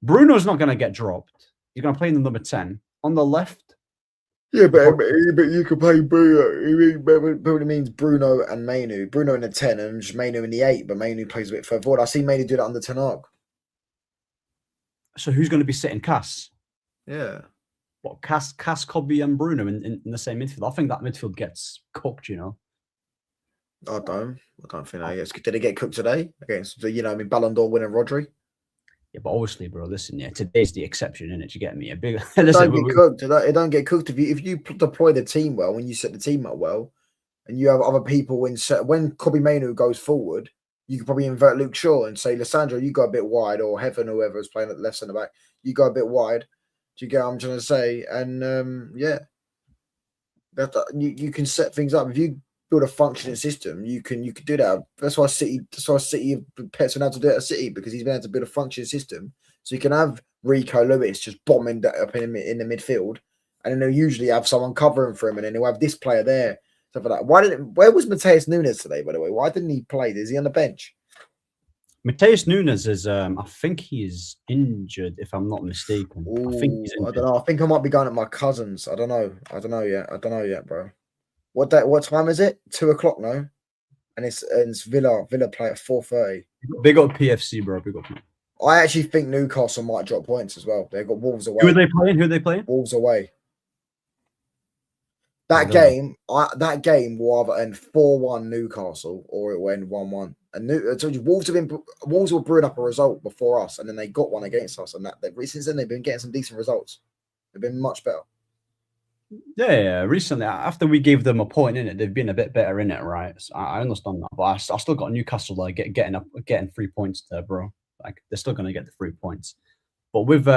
Bruno's not going to get dropped. He's going to play in the number 10. On the left, yeah, but you could play Bruno. It means Bruno and Mainoo. Bruno in the 10 and just Mainoo in the 8, but Mainoo plays a bit further forward. I see Mainoo do that under Ten Hag. So who's going to be sitting Cass? Yeah. What, Cass, Kobe and Bruno in the same midfield? I think that midfield gets cooked, I don't think that gets. Did it get cooked today against Ballon d'Or winner Rodri? Yeah, but obviously, bro, listen, today's the exception, innit? You get me? It don't get cooked if you deploy the team well, when you set the team up well, and you have other people when Kobe Mainu goes forward, you could probably invert Luke Shaw and say, Lissandro, you go a bit wide, or Heaven, whoever is playing at the left centre back, you go a bit wide. Do you get what I'm trying to say? And yeah, you can set things up if you build a functioning system. You can do that. That's why City Pets been able to do it at City, because he's been able to build a functioning system. So you can have Rico Lewis just bombing that up in the midfield, and then they'll usually have someone covering for him, and then they'll have this player there. Stuff like that. Where was Mateus Nunes today, by the way? Why didn't he play? Is he on the bench? Mateus Nunes is, I think he is injured, if I'm not mistaken. Ooh, I think he's injured. I don't know. I think I might be going at my cousin's. I don't know. I don't know yet, bro. What time is it? 2:00, no? And it's Villa play at 4:30. Big up PFC, bro. Big up. I actually think Newcastle might drop points as well. They've got Wolves away. Who are they playing? Wolves away. That game will either end 4-1 Newcastle, or it will end 1-1. And I told you, Wolves were brewing up a result before us, and then they got one against us. And since then they've been getting some decent results. They've been much better. Yeah. Recently, after we gave them a point in it, they've been a bit better in it, right? So I understand that, but I still got Newcastle like getting 3 points there, bro. Like they're still gonna get the 3 points. But with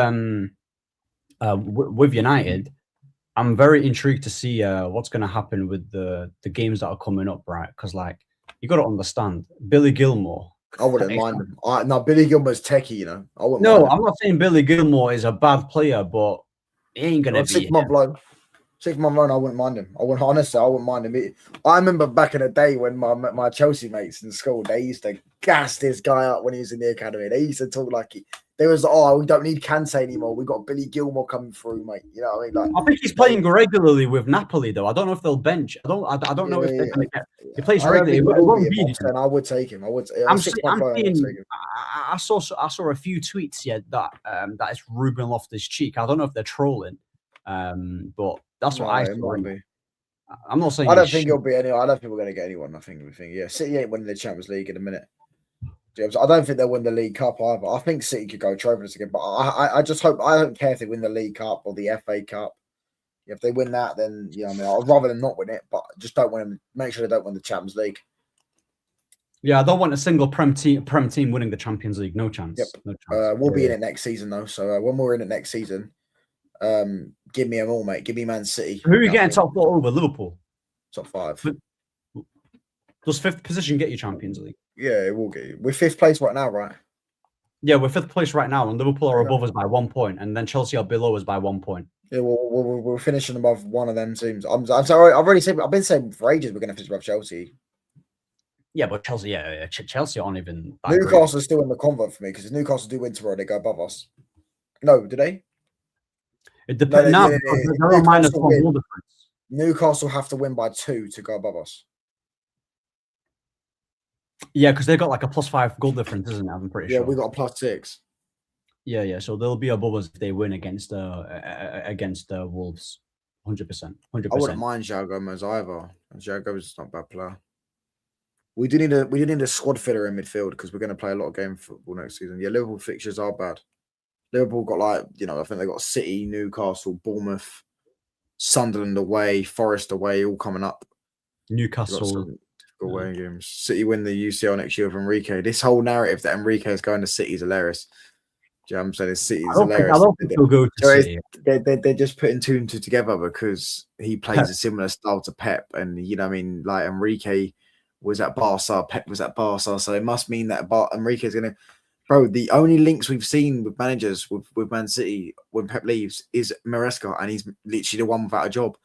United, I'm very intrigued to see what's going to happen with the games that are coming up, right? Because, like, you got to understand, Billy Gilmore. I wouldn't mind him. No, Billy Gilmore's techie, you know. I wouldn't. No, I'm not saying Billy Gilmore is a bad player, but he ain't going to be. 6 month loan. 6 month loan, I wouldn't mind him. I wouldn't mind him. I remember back in the day when my Chelsea mates in school, they used to gas this guy up when he was in the academy. They used to talk like they was, we don't need Kante anymore. We've got Billy Gilmore coming through, mate. You know what I mean? Like, I think he's playing regularly with Napoli, though. I don't know if they'll bench. I don't know if they're going to get. He plays regularly. I would take him. I saw a few tweets that is Ruben Loftus-Cheek. I don't know if they're trolling, but that's what I saw. I'm not saying. I don't think it'll be anyone. I don't think we're going to get anyone. I think City ain't winning the Champions League in a minute. I don't think they'll win the League Cup either. I think City could go trophyless again, but I just hope. I don't care if they win the League Cup or the FA Cup. If they win that, then I'd rather them not win it, but I just don't want them. Make sure they don't win the Champions League. Yeah, I don't want a single Prem team winning the Champions League. No chance. Yep. No chance. We'll be in it next season though. So when we're in it next season, give me them all, mate. Give me Man City. Who are you getting top 4 over? Liverpool. Top 5. Does 5th position get you Champions League? Yeah, it will get you. We're 5th place right now, right? Yeah, we're 5th place right now, and Liverpool are above us by 1 point, and then Chelsea are below us by 1 point. Yeah, we're finishing above one of them teams. I'm sorry. I've been saying for ages we're going to finish above Chelsea. Yeah, but Chelsea, Chelsea aren't even. Newcastle is still in the convert for me, because if Newcastle do win tomorrow, they go above us. No, do they? It depends. No, they're a -1 goal difference. Newcastle have to win by 2 to go above us. Yeah, because they've got like a +5 goal difference, isn't it? I'm pretty sure. Yeah, we got a +6. Yeah. So they'll be above us if they win against Wolves. 100%. I wouldn't mind João Gomez either. João Gomez is not a bad player. We do need a squad fitter in midfield, because we're going to play a lot of game football next season. Yeah, Liverpool fixtures are bad. Liverpool got I think they got City, Newcastle, Bournemouth, Sunderland away, Forest away, all coming up. Newcastle. Away games. City win the UCL next year with Enrique. This whole narrative that Enrique is going to City is hilarious. Do you know what I'm saying? City is hilarious. I don't think he'll go to City. They're just putting 2 and 2 together because he plays a similar style to Pep, and you know what I mean. Like Enrique was at Barca, Pep was at Barca, so it must mean that Enrique is going to. Bro, the only links we've seen with managers with Man City when Pep leaves is Maresca, and he's literally the one without a job.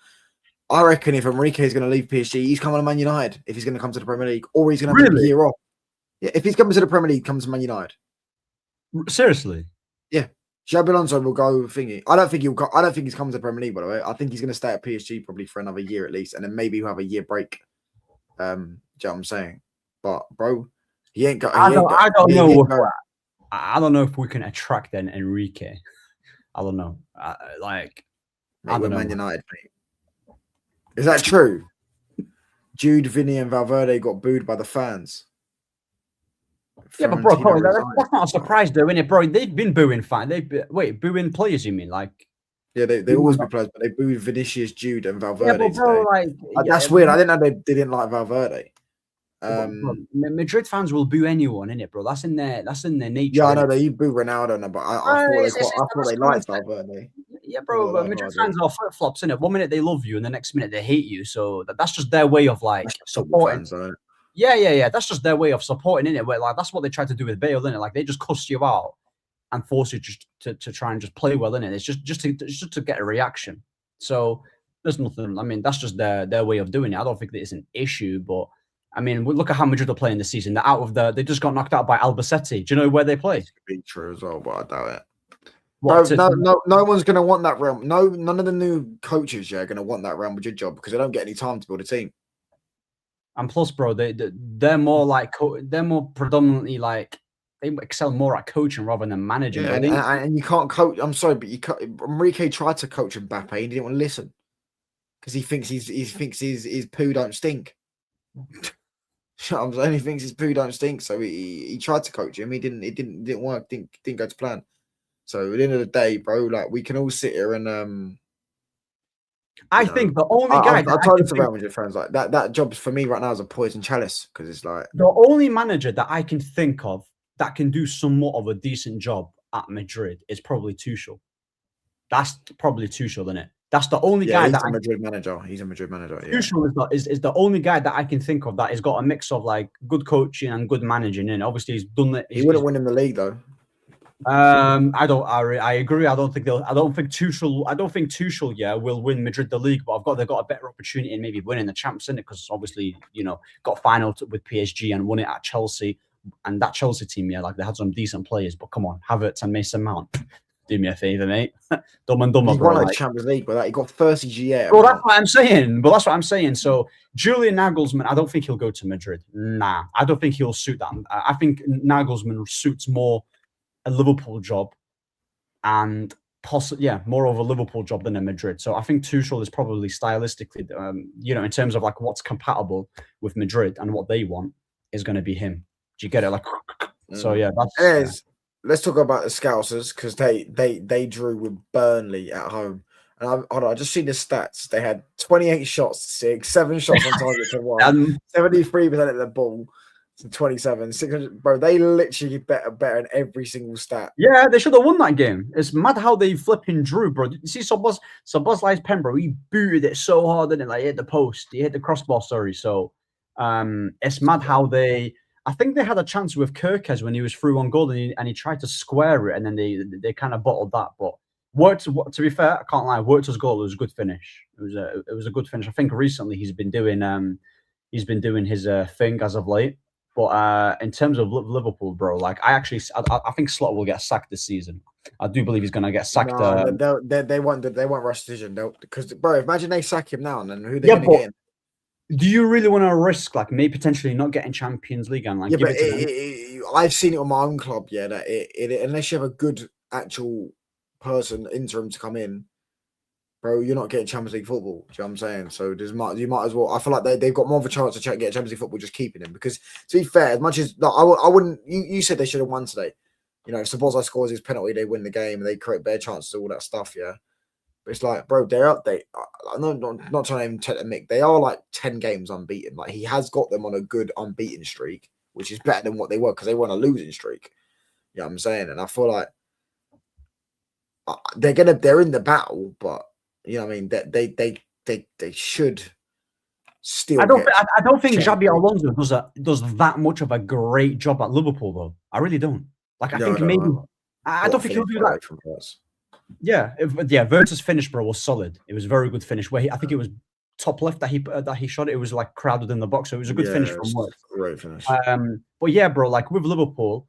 I reckon if Enrique is going to leave PSG, he's coming to Man United if he's going to come to the Premier League, or he's going to have a year off. Yeah, if he's coming to the Premier League, comes to Man United. Seriously? Yeah. Xabi Alonso will go thingy. I don't think he's coming to the Premier League, by the way. I think he's going to stay at PSG probably for another year at least, and then maybe he'll have a year break. Do you know what I'm saying? But bro, he ain't got. I don't know if we can attract then Enrique. I don't know. I don't know. Man United, mate. Is that true? Jude, Vinny, and Valverde got booed by the fans. Yeah, but bro, that's not a surprise, though, isn't it, bro? They've been booing fans. Booing players, you mean? Like, Yeah, they You always might be not- players, but they booed Vinicius, Jude, and Yeah, Valverde but bro, today. like, yeah, That's weird. I didn't know they didn't like Valverde. bro, Madrid fans will boo anyone, innit, bro? That's in their Yeah, nature, I know innit? they you boo Ronaldo, but I Right, thought it's I thought that's they common liked sense. Valverde. Yeah, Thought bro, they but liked Madrid Valverde. fans are flip flops, innit? One minute they love you, and the next minute they hate you. So that's just their way of like That's just football supporting. fans, though. Yeah. That's just their way of supporting, innit? Where like that's what they try to do with Bale, innit? Like they just cuss you out and force you just to try and just play well, innit? It's just to get a reaction. So there's nothing. I mean, that's just their way of doing it. I don't think that it's an issue, but I mean, look at how Madrid are playing this season. They're out of they just got knocked out by Albacete. Do you know where they play? This could be true as well, but I doubt it. What? Bro, no one's gonna want that Real. No, none of the new coaches are gonna want that Real Madrid job because they don't get any time to build a team. And plus, bro, they're more like they're more predominantly like they excel more at coaching rather than managing. Yeah, Bro. and you can't coach. I'm sorry, but you can't. Enrique tried to coach Mbappe. He didn't want to listen because he thinks his poo don't stink. I'm saying he thinks his poo don't stink, so he tried to coach him. It didn't work. Didn't go to plan. So at the end of the day, bro, like we can all sit here and I think the only guy that I I told can it to think, Real Madrid fans like that job for me right now is a poison chalice because it's like the only manager that I can think of that can do somewhat of a decent job at Madrid is probably Tuchel. That's probably Tuchel, isn't it? That's the only yeah, guy he's that a Madrid manager. He's a Madrid manager. Yeah, Tuchel is the only guy that I can think of that has got a mix of like good coaching and good managing. And obviously, he's done it. he wouldn't win in the league though. I agree. I don't think Tuchel, yeah, will win Madrid the league, but they've got a better opportunity in maybe winning the champs in it because obviously, got final with PSG and won it at Chelsea, and that Chelsea team, yeah, like they had some decent players, but come on, Havertz and Mason Mount, do me a favor, mate. Dumb and dumber, He's bro. won like Like, Champions League, but he got 30 GA. bro, that's what I'm saying. But that's what I'm saying. So Julian Nagelsmann, I don't think he'll go to Madrid. Nah, I don't think he'll suit that. I think Nagelsmann suits more a Liverpool job and possibly, more of a Liverpool job than a Madrid. So I think Tuchel is probably stylistically, in terms of like what's compatible with Madrid and what they want is going to be him. Do you get it? Like, so yeah, that's. Let's talk about the Scousers because they drew with Burnley at home. And hold on, I just seen the stats. They had 28 shots to 6, 7 shots on target to 1, 73% of the ball to 27, 600. Bro, they literally better in every single stat. Yeah, they should have won that game. It's mad how they flipping drew, bro. You see Szoboszlai's pen, bro. He booted it so hard, didn't it? Like, he hit the post. He hit the crossbar, sorry. So it's mad how I think they had a chance with Kirkes when he was through on goal and he tried to square it and then they kind of bottled that. But to be fair, I can't lie, Wurtz's goal was a good finish. It was a good finish. I think recently he's been doing his thing as of late. But in terms of Liverpool, bro, like I think Slot will get sacked this season. I do believe he's going to get sacked. No, they won't rush decision because bro, imagine they sack him now and then who they're going to get in. Do you really want to risk like maybe potentially not getting Champions League and like give I've seen it on my own club, yeah, that unless you have a good actual person interim to come in, bro, you're not getting Champions League football. Do you know what I'm saying? So you might as well. I feel like they've got more of a chance to get Champions League football just keeping him because to be fair, as much as I wouldn't. You said they should have won today. If Szoboszlai scores his penalty, they win the game and they create better chances, all that stuff, yeah. But it's like, bro, they're up. I'm not trying to name Mick. They are like 10 games unbeaten. Like he has got them on a good unbeaten streak, which is better than what they were because they were on a losing streak. You know what I'm saying? And I feel like they're in the battle, but you know what I mean. They should still. I don't think Xabi Alonso does that much of a great job at Liverpool though. I really don't. Like I think maybe I don't think he'll do that. Yeah, Wirtz's finish, bro, was solid. It was a very good finish. Where I think it was top left that he shot. It was like crowded in the box, so it was a good finish from Wirtz. Great finish. But yeah, bro, like with Liverpool,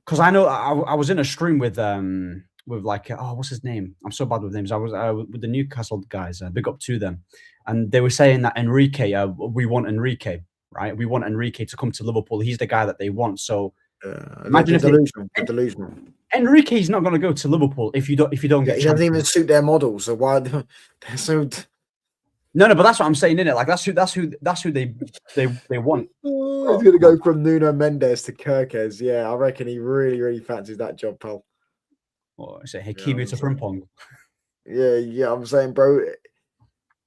because I know I was in a stream with like what's his name? I'm so bad with names. I was with the Newcastle guys. Big up to them, and they were saying that Enrique, we want Enrique, right? We want Enrique to come to Liverpool. He's the guy that they want. So imagine if delusional. Enrique's not going to go to Liverpool if you don't get. He doesn't even suit their model. So why? They're so. No, but that's what I'm saying, innit? Like that's who they want. He's gonna go from Nuno Mendes to Kirkes. Yeah, I reckon he really, really fancies that job, pal. Or say Hakimi to Frimpong. Yeah. I'm saying, bro.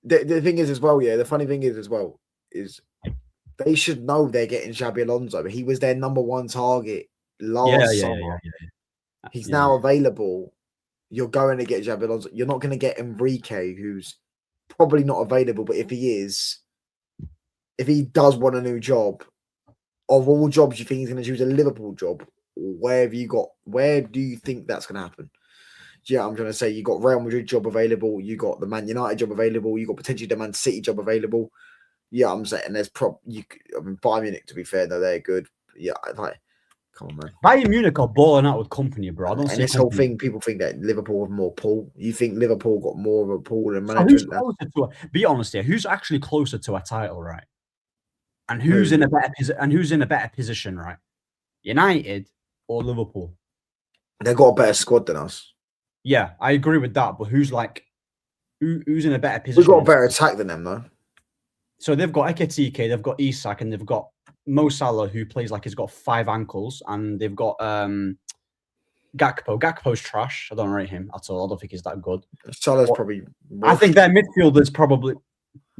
The thing is as well, yeah. The funny thing is as well is they should know they're getting Xabi Alonso. He was their number one target Yeah, last yeah, summer. He's yeah. now available. You're going to get Xabi Alonso. You're not going to get Enrique, who's probably not available. But if he is, if he does want a new job, of all jobs, you think he's going to choose a Liverpool job? Where have you got? Where do you think that's going to happen? Yeah, I'm trying to say you got Real Madrid job available, you got the Man United job available, you got potentially the Man City job available. Yeah, I'm saying there's Bayern Munich, to be fair, though they're good. Yeah, like, come on, man. Bayern Munich are balling out with company, bro. I don't And see this whole company. thing, people think that Liverpool have more pull. You think Liverpool got more of a pull than So who's management? closer to be honest here? Who's actually closer to a title, right? And who's Who? in a better position, right? United or Liverpool? They've got a better squad than us. Yeah, I agree with that. But who's like who's in a better We've position? got a better attack than them, though. So they've got Ekitike, they've got Isak, and they've got Mo Salah, who plays like he's got 5 ankles, and they've got Gakpo. Gakpo's trash. I don't rate him at all. I don't think he's that good. Salah's But probably. I think their midfield is probably.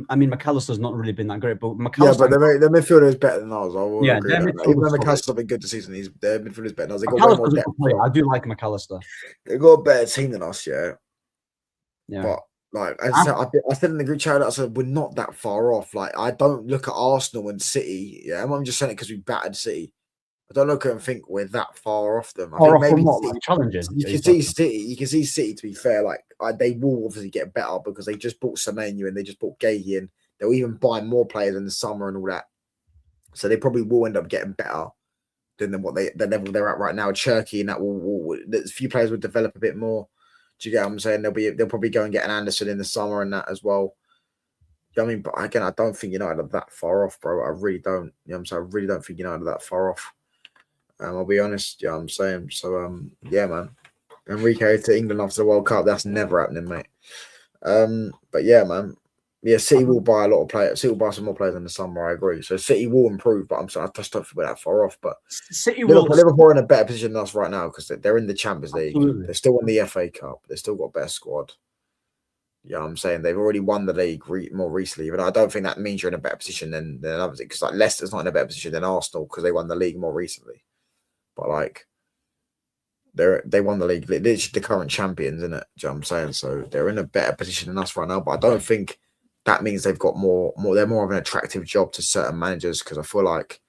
I mean, McAllister's not really been that great, but McAllister. Yeah, but their midfielder is better than ours. I will Yeah, agree their with that. midfield Even though is solid. McAllister's been good this season, their midfield is better than us. They've got way more McAllister's a depth. good player. I do like McAllister. They've got a better team than us, yeah. Yeah. But like I said in the group chat, I said we're not that far off. Like I don't look at Arsenal and City. Yeah, I'm just saying it because we battered City. I don't look at them and think we're that far off them. I Far think off maybe from what, City, like challenging. you can see City. You can see City. To be fair, like they will obviously get better because they just bought Semenyo and they just bought Gahey and they'll even buy more players in the summer and all that. So they probably will end up getting better than the level they're at right now. Cherky and that a few players will develop a bit more. Do you get what I'm saying? They'll probably go and get an Anderson in the summer and that as well. I mean, but again, I don't think United are that far off, bro. I really don't. You know what I'm saying? I really don't think United are that far off. I'll be honest. Yeah, you know what I'm saying. So yeah, man. Enrique to England after the World Cup, that's never happening, mate. But yeah, man. Yeah, City will buy a lot of players. City will buy some more players in the summer. I agree. So City will improve, but I'm sorry, I just don't think we're that far off. But City Liverpool are in a better position than us right now because they're in the Champions League. Absolutely. They're still in the FA Cup. They've still got a better squad. Yeah, I'm saying they've already won the league more recently, but I don't think that means you're in a better position than others. Because like Leicester's not in a better position than Arsenal because they won the league more recently. But like they won the league. They're the current champions, isn't it? Do you know what I'm saying? So they're in a better position than us right now. But I don't think that means they've got more. They're more of an attractive job to certain managers because I feel like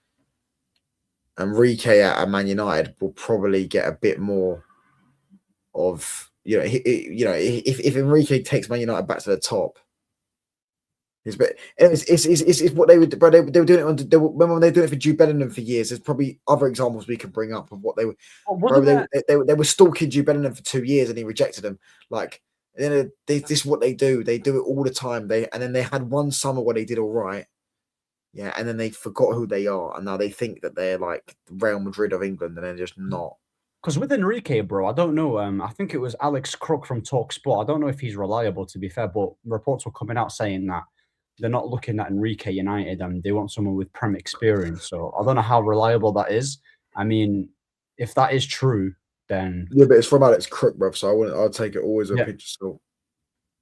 Enrique at Man United will probably get a bit more of if Enrique takes Man United back to the top. It's what they would, bro. They were doing it when they were doing it for Jude Bellingham for years. There's probably other examples we can bring up of what they were. Bro, they were stalking Jude Bellingham for 2 years and he rejected them. Like, this is what they do. They do it all the time. And then they had one summer where they did all right. Yeah, and then they forgot who they are, and now they think that they're like Real Madrid of England, and they're just not. Because with Enrique, bro, I don't know. I think it was Alex Crook from TalkSport. I don't know if he's reliable, to be fair, but reports were coming out saying that they're not looking at Enrique United and they want someone with Prem experience. So I don't know how reliable that is. I mean, if that is true, then yeah, but it's from Alex Crook, bro. So I'd take it always a pinch of salt.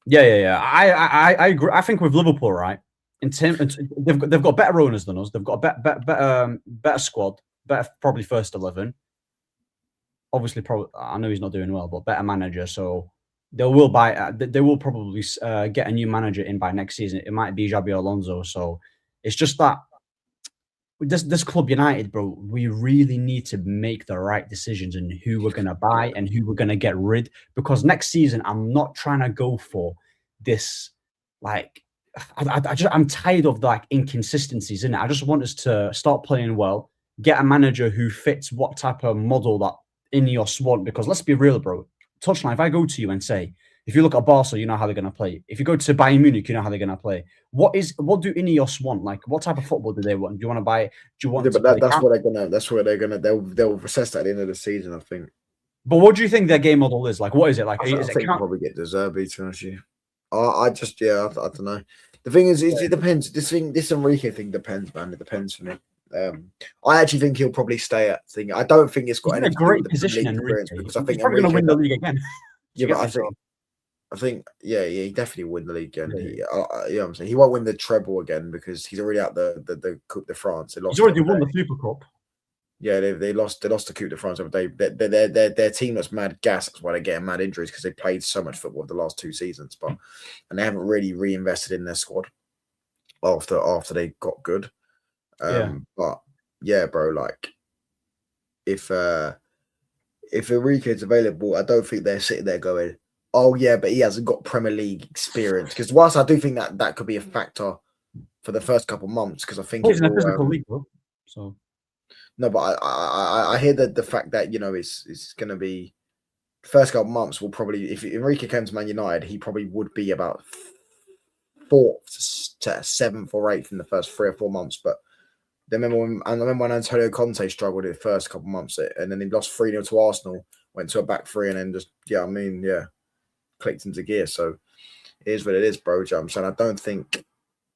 Yeah. I agree. I think with Liverpool, right? They've got better owners than us. They've got a better squad, better probably first 11. Obviously, probably I know he's not doing well, but better manager. So they will probably get a new manager in by next season. It might be Xabi Alonso. So it's just that this club United, bro, we really need to make the right decisions in who we're gonna buy and who we're gonna get rid. Because next season, I'm not trying to go for this like. I'm tired of like inconsistencies in it. I just want us to start playing well, get a manager who fits what type of model that Ineos want. Because let's be real, bro. Touchline, if I go to you and say, if you look at Barca, you know how they're going to play. If you go to Bayern Munich, you know how they're going to play. What do Ineos want? Like, what type of football do they want? Do you want to buy? Do you want? Yeah, but that's what they're gonna. That's what they're gonna. They'll assess that at the end of the season, I think. But what do you think their game model is? Like, what is it like? I think they'll probably get De Zerbi, to be honest with you. I don't know. The thing is, it depends. This Enrique thing depends, man. It depends for me. I actually think he'll probably stay at thing. I don't think it's got any great position, Enrique, because I think he's probably going to win the league again. Yeah, but I think, yeah, he definitely win the league again. Yeah, He, you know what I'm saying? He won't win the treble again because he's already out the Coupe de France. They he's lost. already won the Super Cup. Yeah, they lost the Coupe de France the other day. Their team that's mad gas. That's why they're getting mad injuries because they played so much football the last 2 seasons, and they haven't really reinvested in their squad after they got good. Yeah. But yeah, bro, like if Enrique's available, I don't think they're sitting there going, "Oh yeah, but he hasn't got Premier League experience." Because whilst I do think that could be a factor for the first couple months, because I think Well, it he's in a will. physical league, bro. So No, but I hear that the fact that it's going to be first couple months will probably, if Enrique came to Man United, he probably would be about 4th to 7th or 8th in the first 3 or 4 months. But I remember when Antonio Conte struggled in the first couple months, and then he lost 3-0 to Arsenal, went to a back three, and then just clicked into gear. So it is what it is, bro. You know what I'm saying? I don't think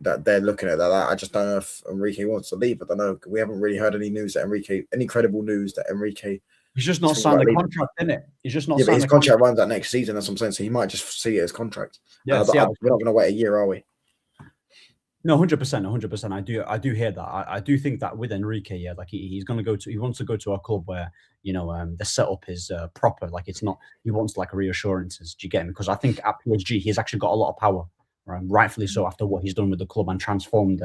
that they're looking at that. I just don't know if Enrique wants to leave. I don't know. We haven't really heard any credible news that Enrique. he's just not signed the contract, innit? He's just not Yeah, but signed his the contract runs out next season. That's what I'm saying. So he might just see it as contract. Yeah, we're not going to wait a year, are we? No, 100%. I do hear that. I do think that with Enrique, yeah, like he wants to go to a club where the setup is proper. Like it's not. He wants like reassurances. Do you get him? Because I think at PSG he's actually got a lot of power, right? Rightfully so after what he's done with the club and transformed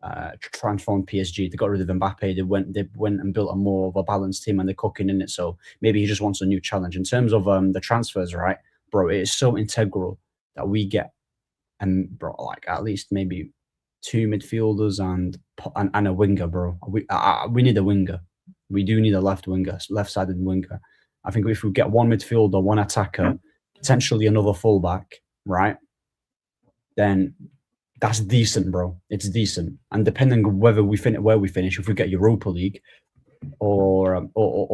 PSG. They got rid of Mbappe. They went and built a more of a balanced team, and they're cooking in it. So maybe he just wants a new challenge in terms of the transfers, right, bro? It is so integral that we get. And bro, like at least maybe 2 midfielders and a winger, bro. We need a winger. We do need a left-sided winger. I think if we get one midfielder, one attacker, potentially another fullback, right? Then that's decent, bro. It's decent. And depending on where we finish, if we get Europa League or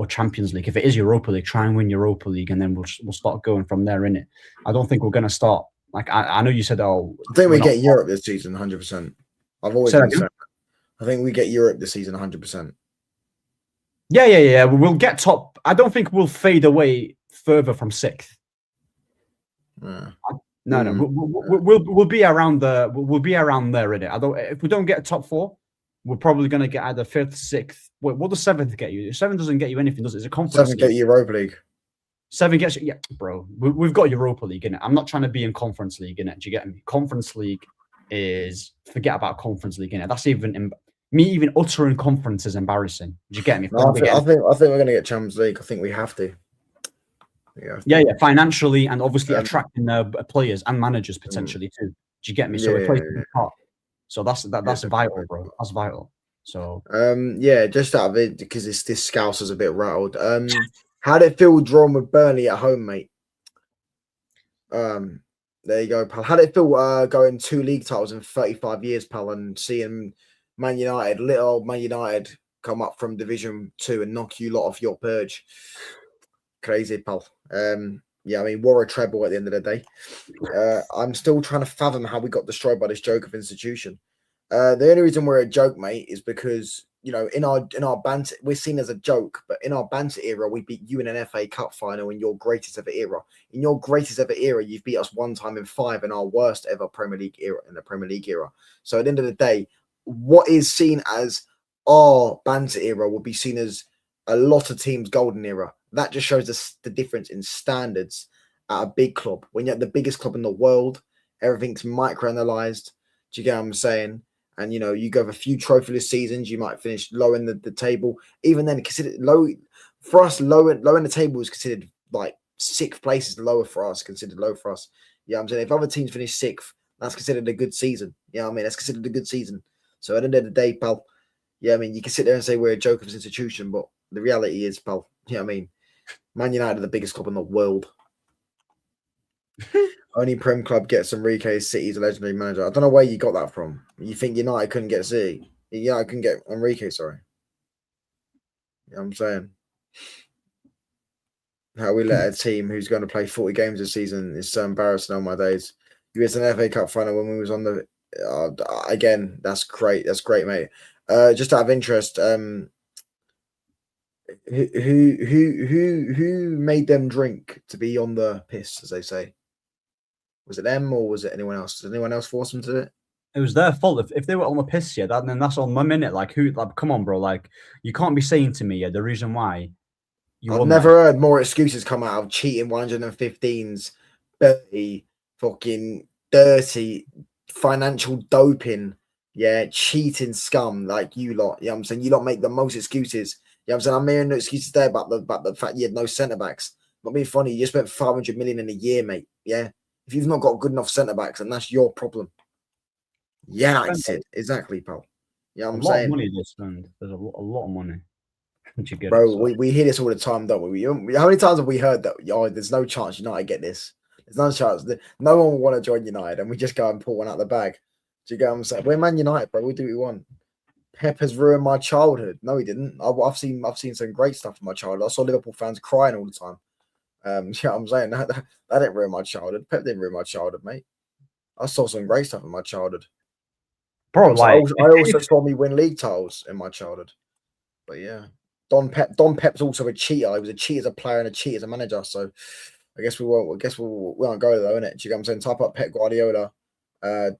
Champions League, if it is Europa League, try and win Europa League, and then we'll start going from there. In it, I don't think we're gonna start. Like I know you said, I think we get Europe this season, 100%. I've always been saying. I think we get Europe this season, 100%. Yeah. We'll get top. I don't think we'll fade away further from 6th. Yeah. No. We'll be around the. We'll be around there in it. If we don't get top 4, we're probably going to get either 5th, 6th. Wait, what does 7th get you? 7 doesn't get you anything, does it? It's a conference. 7 get Europa League. 7 gets you, yeah, bro. We've got Europa League in it. I'm not trying to be in Conference League in it. Do you get me? Conference League is forget about Conference League in it. That's even me even uttering conference is embarrassing. Do you get me? No, I think we're going to get Champions League. I think we have to. Yeah. Financially and obviously attracting players and managers potentially too. Do you get me? So it plays a part. So that's vital, bro. That's vital. So just out of it because this Scousers a bit rattled. How did it feel drawing with Burnley at home, mate? There you go, pal. How did it feel going 2 league titles in 35 years, pal, and seeing Man United, little old Man United, come up from Division 2 and knock you lot off your perch? Crazy, pal. Yeah, I mean, we're a treble at the end of the day. I'm still trying to fathom how we got destroyed by this joke of institution. The only reason we're a joke, mate, is because in our banter, we're seen as a joke, but in our banter era, we beat you in an FA Cup final in your greatest ever era. In your greatest ever era, you've beat us 1 time in 5 in our worst ever Premier League era, in the Premier League era. So at the end of the day, what is seen as our banter era will be seen as a lot of teams' golden era. That just shows us the difference in standards at a big club. When you're at the biggest club in the world, everything's micro-analyzed. Do you get what I'm saying? And you go have a few trophyless seasons, you might finish low in the table. Even then, consider low for us. Low in the table is considered like 6th place is lower for us. Considered low for us. Yeah, I'm saying if other teams finish 6th, that's considered a good season. Yeah, I mean that's considered a good season. So at the end of the day, pal. Yeah, I mean you can sit there and say we're a joke of this institution, but the reality is, pal. Yeah, I mean Man United are the biggest club in the world. Only Prem club gets Enrique. City's a legendary manager. I don't know where you got that from. You think United couldn't get City? United couldn't get Enrique, sorry. You know what I'm saying? How we let a team who's going to play 40 games this season is so embarrassing on my days. You was an FA Cup final when we was on the again, that's great. That's great, mate. Just out of interest, who made them drink to be on the piss, as they say? Was it them or was it anyone else? Did anyone else force them to do it? It was their fault. If they were on the piss, yeah, then that's on my minute. Like, who? Like, come on, bro. Like, you can't be saying to me, yeah, the reason why you I've won never that. heard more excuses come out of cheating 115s, dirty, fucking dirty, financial doping, yeah, cheating scum like you lot. You know what I'm saying? You lot make the most excuses. You know what I'm saying? I'm hearing no excuses there about the fact you had no centre backs. Not being funny, you just spent 500 million in a year, mate. Yeah. If you've not got good enough centre backs, then that's your problem. Yeah, I said exactly, pal. You know what A I'm lot of saying? money they spend. There's a lot of money. Once you get Bro, it, so. we hear this all the time, don't we? How many times have we heard that? Oh, there's no chance United get this. There's no chance. No one will want to join United, and we just go and pull one out the bag. Do you get what I'm saying? We're Man United, bro. We do what we want. Pep has ruined my childhood. No, he didn't. I've seen some great stuff in my childhood. I saw Liverpool fans crying all the time. You know what I'm saying? That didn't ruin my childhood. Pep didn't ruin my childhood, mate. I saw some great stuff in my childhood. Bro, like I also saw me win league titles in my childhood. But yeah. Don Pep's also a cheater. He was a cheater as a player and a cheater as a manager. So I guess we won't. we won't go there, innit? Do you get what I'm saying? Type up Pep Guardiola,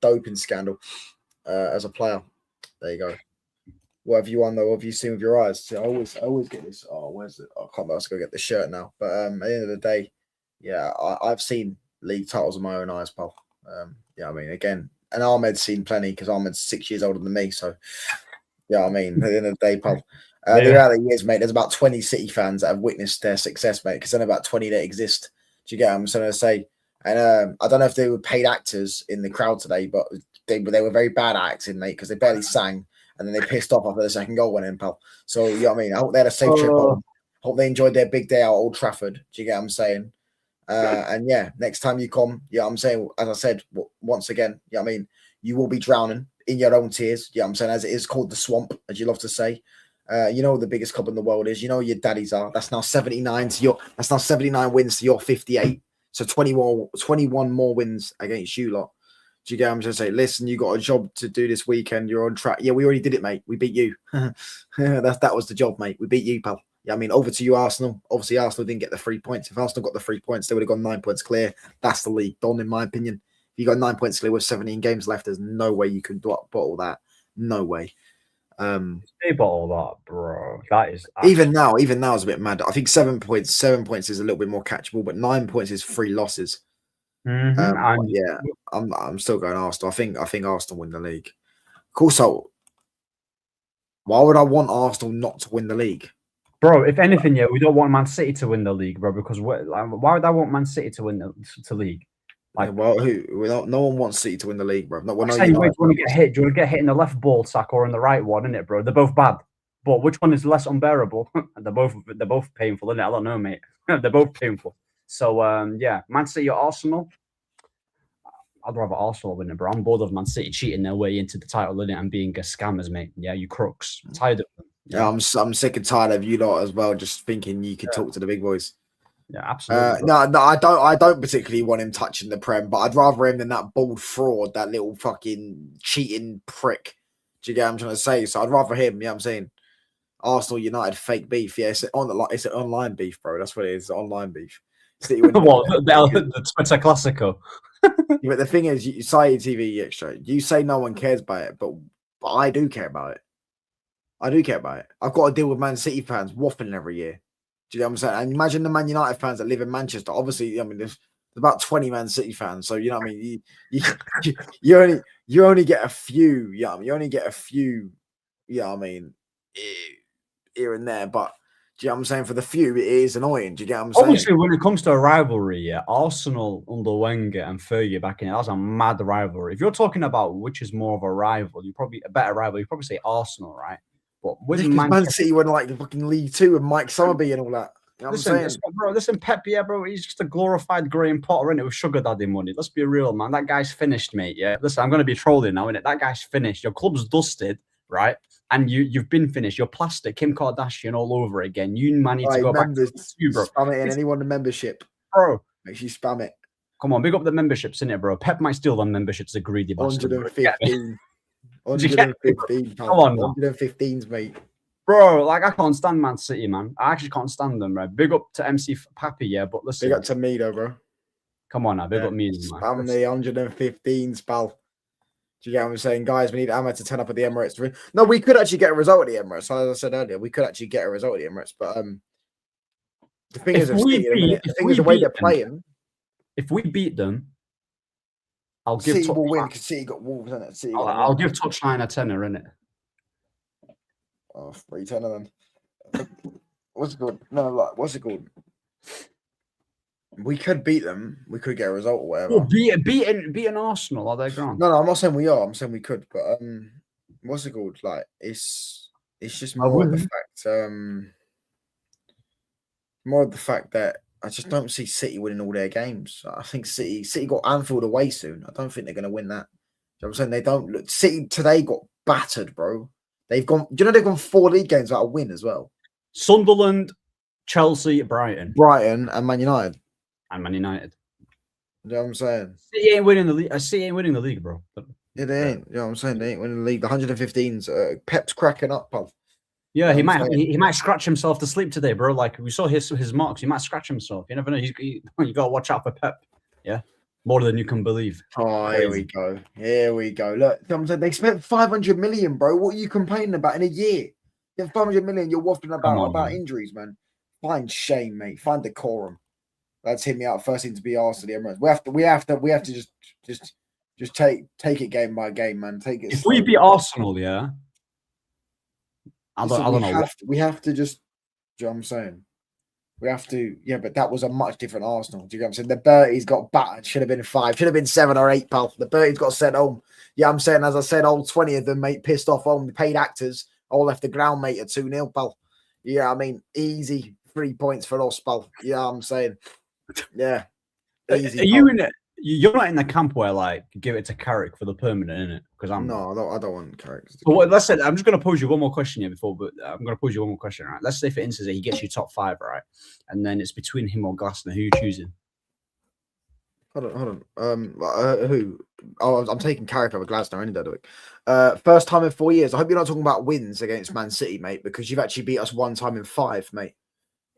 doping scandal, as a player. There you go. What have you won though? What have you seen with your eyes? See, I always get this. Oh, where's it? I can't remember. Let's go get the shirt now. But at the end of the day, yeah, I've seen league titles with my own eyes, pal. Yeah, I mean, again, and Ahmed's seen plenty because Ahmed's 6 years older than me. So yeah, I mean, at the end of the day, pal. The reality is, mate, there's about 20 City fans that have witnessed their success, mate, because then about 20 that exist. Do you get what I'm trying to say? And I don't know if they were paid actors in the crowd today, but they were very bad at acting, mate, because they barely sang, and then they pissed off after the second goal went in, pal. So, you know what I mean? I hope they had a safe trip home. Hope they enjoyed their big day out at Old Trafford. Do you get what I'm saying? And yeah, next time you come, yeah, I'm saying, as I said, once again, yeah, I mean, you will be drowning in your own tears. Yeah, I'm saying, as it is called the swamp, as you love to say. You know what the biggest club in the world is. You know your daddies are. That's now 79 to your. That's now 79 wins to your 58. So 21 more wins against you lot. Do you get what I'm trying to say? Listen, you got a job to do this weekend. You're on track. Yeah, we already did it, mate. We beat you. that was the job, mate. We beat you, pal. Yeah, I mean, over to you, Arsenal. Obviously, Arsenal didn't get the 3 points. If Arsenal got the 3 points, they would have gone 9 points clear. That's the league done, in my opinion. If you got 9 points clear with 17 games left, there's no way you can bottle that. No way. They bottle that, bro. That is even now is a bit mad. I think 7 points is a little bit more catchable, but 9 points is 3 losses. Yeah, I'm still going Arsenal. I think Arsenal win the league. Of course, why would I want Arsenal not to win the league? Bro, if anything, yeah, we don't want Man City to win the league, bro. Because why would I want Man City to win the league? Like, yeah, well, no one wants City to win the league, bro. Wait, do you want to get hit? Do you want to get hit in the left ball sack or in the right one, innit, bro? They're both bad. But which one is less unbearable? they're both painful, innit? I don't know, mate. They're both painful. So yeah, Man City or Arsenal. I'd rather Arsenal win it, bro. I'm bored of Man City cheating their way into the title, innit, and being scammers, mate. Yeah, you crooks. I'm tired of them. Yeah, I'm sick and tired of you lot as well, just thinking you could talk to the big boys. Yeah, absolutely. No, I don't particularly want him touching the Prem, but I'd rather him than that bald fraud, that little fucking cheating prick. Do you get what I'm trying to say? So I'd rather him, you know what I'm saying? Arsenal United fake beef. Yeah, it's an online beef, bro. That's what it is, online beef. What, the Twitter Classico? Yeah, but the thing is, Citeh TV extra. You say no one cares about it, but I do care about it. I do care about it. I've got to deal with Man City fans waffling every year. Do you know what I'm saying? And imagine the Man United fans that live in Manchester. Obviously, I mean, there's about 20 Man City fans, so you know what I mean. You only get a few. Yeah, you only get a few. Yeah, I mean, here and there, but. Do you know what I'm saying? For the few, it is annoying. Do you get what I'm saying? Obviously, when it comes to a rivalry, yeah, Arsenal under Wenger and Fergie back in it, that's a mad rivalry. If you're talking about which is more of a rival, you probably a better rival. You probably say Arsenal, right? But with Man City were like the fucking League Two and Mike Summerby and all that. You know what I'm saying? Bro, listen, Pep, yeah, bro, he's just a glorified Graham Potter, innit, with sugar daddy money. Let's be real, man. That guy's finished, mate. Yeah, listen, I'm going to be trolling now, innit? That guy's finished. Your club's dusted, right? And you've been finished. You're plastic, Kim Kardashian all over again. You man need to go back to you, bro. Spam it in. Anyone the membership, bro. Make sure you spam it. Come on, big up the memberships, innit, bro? Pep might steal them memberships, a greedy bastard. 115. 115. Come on, 115s, mate. Bro, like I can't stand Man City, man. I actually can't stand them, right? Big up to MC Pappy, yeah, but listen. Big up to me, though, bro. Come on now, big Yeah. up me. Spam the 115s, pal. Do you get what I'm saying? Guys, we need Ahmed to turn up at the Emirates. No, we could actually get a result at the Emirates. As I said earlier, we could actually get a result at the Emirates. But the thing is, If we beat, the thing is the way they're playing. If we beat them, I'll give City will win because City got Wolves, isn't it? City I'll give Touchline a tenner, innit? Oh, free tenner then. What's it called? No, like, what's it called? We could beat them. We could get a result or whatever. Well, beating Arsenal, are they ground? No, I'm not saying we are. I'm saying we could. But what's it called? Like, it's just more of the fact. More of the fact that I just don't see City winning all their games. I think City got Anfield away soon. I don't think they're going to win that. You know what I'm saying? They don't look. City today got battered, bro. They've gone. Do you know they've gone 4 league games without a win as well? Sunderland, Chelsea, Brighton, and Man United. And Man United. You know what I'm saying? City ain't winning the league. City ain't winning the league, bro. Yeah, they ain't. You know what I'm saying? They ain't winning the league. The 115s. Pep's cracking up, pal. Yeah, he might scratch himself to sleep today, bro. Like we saw his marks. He might scratch himself. You never know. You gotta watch out for Pep. Yeah, more than you can believe. Oh, here we go. Here we go. Look, I'm saying they spent 500 million, bro. What are you complaining about in a year? You have 500 million. You're waffling about injuries, man. Find shame, mate. Find decorum. That's hit me out. First thing to be asked to the Emirates. We have to just take it game by game, man. Take it. If we beat Arsenal, yeah. I don't know. We have to just. Do you know what I'm saying? We have to. Yeah, but that was a much different Arsenal. Do you know what I'm saying? The Berties got battered. Should have been 5. Should have been 7 or 8, pal. The Berties got sent home. Yeah, I'm saying, as I said, all 20 of them, mate, pissed off home. The paid actors all left the ground, mate, at 2-0, pal. Yeah, I mean, easy 3 points for us, pal. Yeah, I'm saying. Yeah. Easy. Are you in it? You're not in the camp where like give it to Carrick for the permanent, innit? Because I don't want Carrick. But let's say I'm just going to pose you one more question here but I'm going to pose you one more question, right? Let's say, for instance, he gets you top 5, right? And then it's between him or Glasner. Who are you choosing? Hold on. Who? Oh, I'm taking Carrick over Glasner any day of the week. First time in 4 years. I hope you're not talking about wins against Man City, mate, because you've actually beat us 1 time in 5, mate.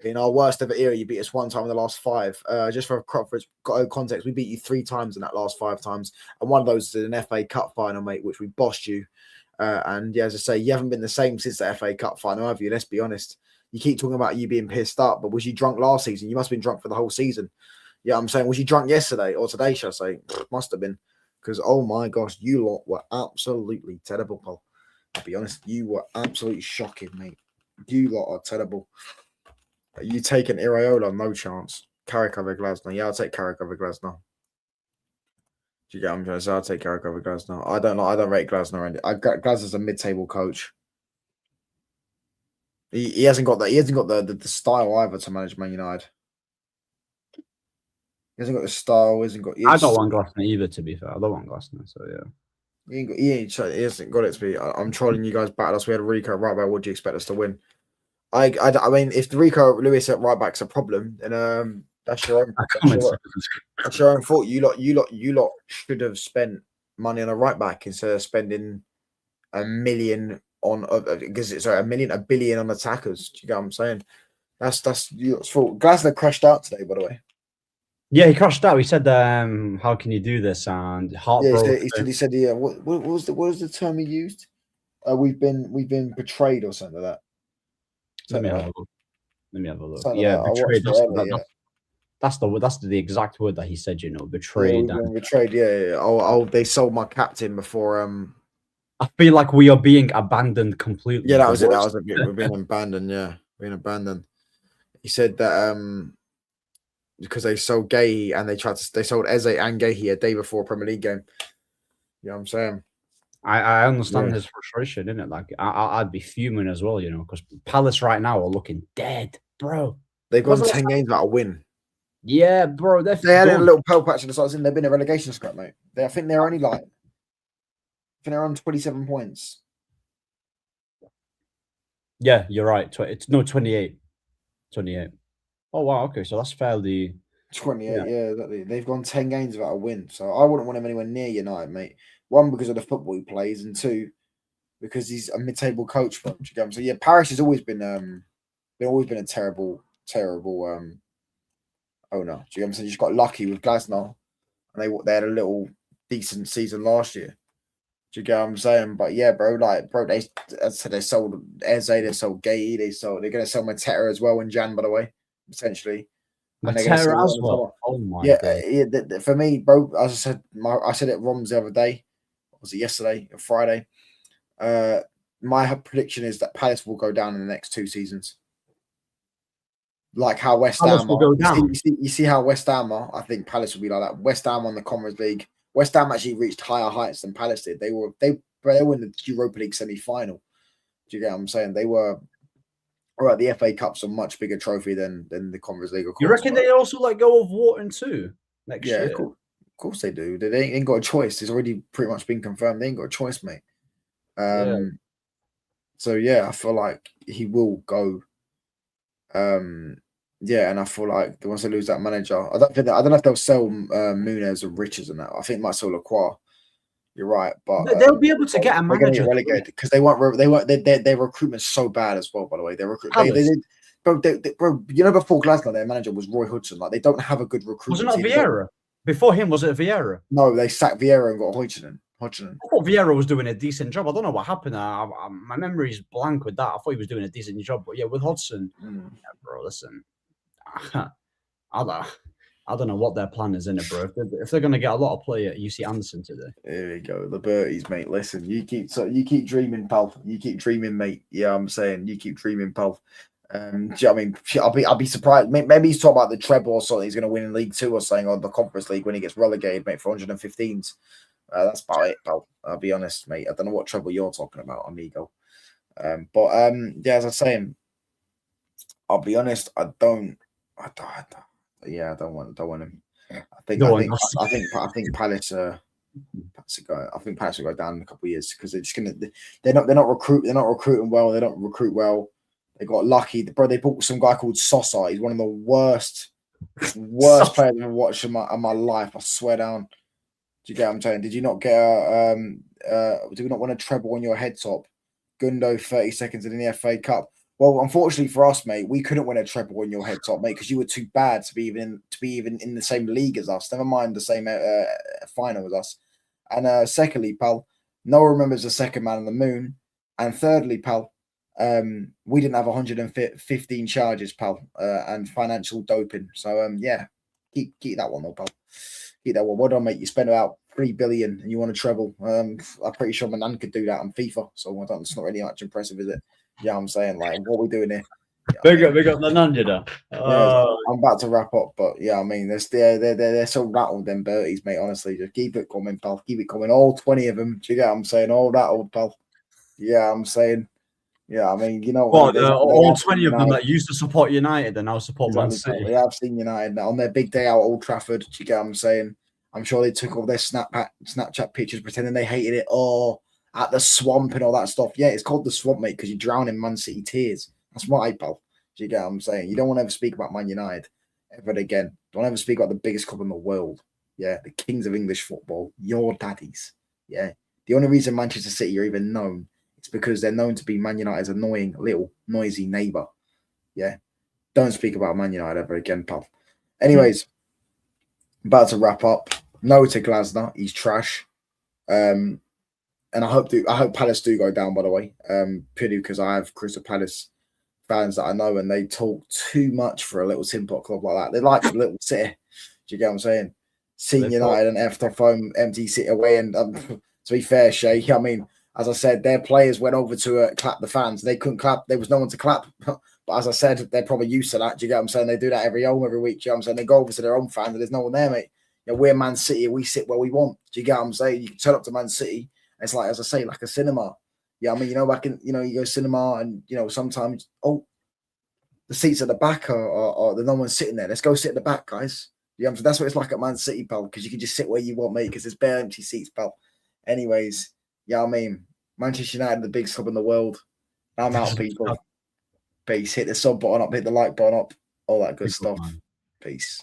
In our worst ever era, you beat us 1 time in the last 5. Just for context, we beat you 3 times in that last 5 times. And one of those is an FA Cup final, mate, which we bossed you. And yeah, as I say, you haven't been the same since the FA Cup final, have you? Let's be honest. You keep talking about you being pissed up, but was you drunk last season? You must have been drunk for the whole season. Yeah, I'm saying, was you drunk yesterday or today, shall I say? Must have been. Because, oh my gosh, you lot were absolutely terrible, Paul. I'll be honest, you were absolutely shocking, mate. You lot are terrible. You taking Iraola? No chance. Carrick over Glasner. Yeah, I'll take Carrick over Glasner. Do you get what I'm trying to say? I'll take Carrick over Glasner. I don't rate Glasner. Glasner's a mid-table coach. He hasn't got that. He hasn't got the style either to manage Man United. He hasn't got the style. He hasn't got. I don't want Glasner either. To be fair, I don't want Glasner. So yeah. He hasn't got it to be. I'm trolling you guys back. That's we had Rico right back. What do you expect us to win? I mean, if the Rico Lewis at right back's a problem, then that's your own. That's your own fault. You lot should have spent money on a right back instead of spending $1 billion on $1 billion on attackers. Do you get what I'm saying? That's your fault. Glasner crashed out today, by the way. Yeah, he crashed out. He said, "How can you do this?" And heartbroken. Yeah, he said, yeah. What was the term he used? We've been betrayed or something like that. Let me have a look. Yeah, betrayed. That's the exact word that he said. You know, betrayed. Yeah, betrayed. Yeah. Oh, they sold my captain before. I feel like we are being abandoned completely. Yeah, that was it. We're being abandoned. Yeah, being abandoned. He said that because they sold Gahey and they sold Eze and Gahey a day before a Premier League game. You know what I'm saying? I understand his frustration, isn't it? Like I'd be fuming as well, you know, because Palace right now are looking dead, bro. They've gone 10 games without a win. Yeah, bro. They had a little pale patch in the sides, and they've been a relegation scrap, mate. I think they're only they're on 27 points. Yeah, you're right. It's 28. 28. Oh wow, okay, so that's fairly 28. Yeah, exactly. They've gone 10 games without a win, so I wouldn't want him anywhere near United, mate. 1, because of the football he plays, and 2, because he's a mid-table coach. So yeah, Parish has always been a terrible owner. Do you know what I'm saying? You just got lucky with Glasner, and they had a little decent season last year. Do you get what I'm saying? But yeah, bro, they, as I said, they sold Eze, they sold Gay, they're going to sell Mateta as well in Jan, by the way, potentially. And they're going to sell as well. Oh my yeah, god. for me, bro, as I said, I said it Roms the other day. Was it yesterday or Friday? My prediction is that Palace will go down in the next 2 seasons. Like how West Palace Ham will are. go down. You see how West Ham are. I think Palace will be like that. West Ham won the Conference League. West Ham actually reached higher heights than Palace did. They were in the Europa League semi-final. Do you get what I'm saying? They were all right. The FA Cup's a much bigger trophy than the Conference League. Of course, You reckon they also let go of Wharton too next yeah, year? of course they do. They ain't got a choice. It's already pretty much been confirmed. They ain't got a choice, mate. Yeah. So yeah, I feel like he will go. Yeah, and I feel like once they lose that manager, I don't know if they'll sell Munez or Richards and that. I think they might sell Lacroix. You're right, but they'll be able to get a they're going to manager. get relegated because their recruitment's so bad as well. By the way, bro. You know, before Glasgow, their manager was Roy Hodgson. Like they don't have a good recruitment. Was it not Vieira? Before him, was it Vieira? No, they sacked Vieira and got Hodgson. I thought Vieira was doing a decent job. I don't know what happened. My memory's blank with that. I thought he was doing a decent job, but yeah, with Hodgson, yeah, bro, listen, I don't know what their plan is in it, bro. If they're going to get a lot of play at UC Anderson today. Here we go, the Berties, mate. Listen, you keep dreaming, pal. You keep dreaming, mate. Yeah, I'm saying you keep dreaming, pal. Do you know what I mean? I'll be surprised. Maybe he's talking about the treble or something. He's going to win in League 2 or something, or the Conference League when he gets relegated, mate, for 115s. That's about it, pal. I'll be honest, mate. I don't know what treble you're talking about, amigo. Yeah, as I was saying, I'll be honest. I don't want him. I think Palace. I think Palace will go down in a couple of years because they're just gonna. They're not recruiting well. They don't recruit well. They got lucky, bro. They bought some guy called Sosa. He's one of the worst players I've ever watched in my life. I swear down. Do you get what I'm saying? Did you not get do we not want a treble on your head top? Gundo 30 seconds in the FA Cup. Well, unfortunately for us, mate, we couldn't win a treble on your head top, mate, because you were too bad to be even in the same league as us. Never mind the same final as us. And secondly, pal, no one remembers the second man on the moon. And thirdly, pal, we didn't have 115 charges, pal, and financial doping. So yeah, keep that one though, pal. Keep that one. Well done, mate. You spend about 3 billion and you want a treble. I'm pretty sure my nan could do that on FIFA. So it's not really much impressive, is it? Yeah, I'm saying, like, what are we doing here? Big up the nan, you know. I'm about to wrap up, but yeah, I mean, they're so rattled, them Berties, mate. Honestly, just keep it coming, pal. Keep it coming. All 20 of them. Do you get what I'm saying? All rattled, pal. Yeah, I'm saying. Yeah, I mean, you know what? All 20 of them that used to support United and now support Man City. Yeah, I've seen United on their big day out at Old Trafford. Do you get what I'm saying? I'm sure they took all their Snapchat pictures pretending they hated it. Oh, at the swamp and all that stuff. Yeah, it's called the swamp, mate, because you drown in Man City tears. That's why, pal. Do you get what I'm saying? You don't want to ever speak about Man United ever again. Don't ever speak about the biggest club in the world. Yeah, the kings of English football. Your daddies. Yeah. The only reason Manchester City are even known is because they're known to be Man United's annoying, little, noisy neighbour. Yeah. Don't speak about Man United ever again, pal. Anyways, about to wrap up. No to Glasner. He's trash. And I hope Palace do go down, by the way. Purely because I have Crystal Palace fans that I know and they talk too much for a little tin pot club like that. They like a little Citeh. Do you get what I'm saying? Seen United and effed off home, empty City away. And to be fair, Shay, I mean, as I said, their players went over to clap the fans. They couldn't clap. There was no one to clap. But as I said, they're probably used to that. Do you get what I'm saying? They do that every week. Do you know what I'm saying? They go over to their own fans and there's no one there, mate. You know, we're Man City. We sit where we want. Do you get what I'm saying? You can turn up to Man City. It's like, as I say, like a cinema. Yeah, I mean, back in, you go cinema and, sometimes, the seats at the back are no one's sitting there. Let's go sit at the back, guys. Yeah, so that's what it's like at Man City, pal, because you can just sit where you want, mate, because there's bare empty seats, pal. Anyways, yeah, I mean, Manchester United, the biggest club in the world. I'm out, people. Peace. Hit the sub button up, hit the like button up, all that good stuff. Peace.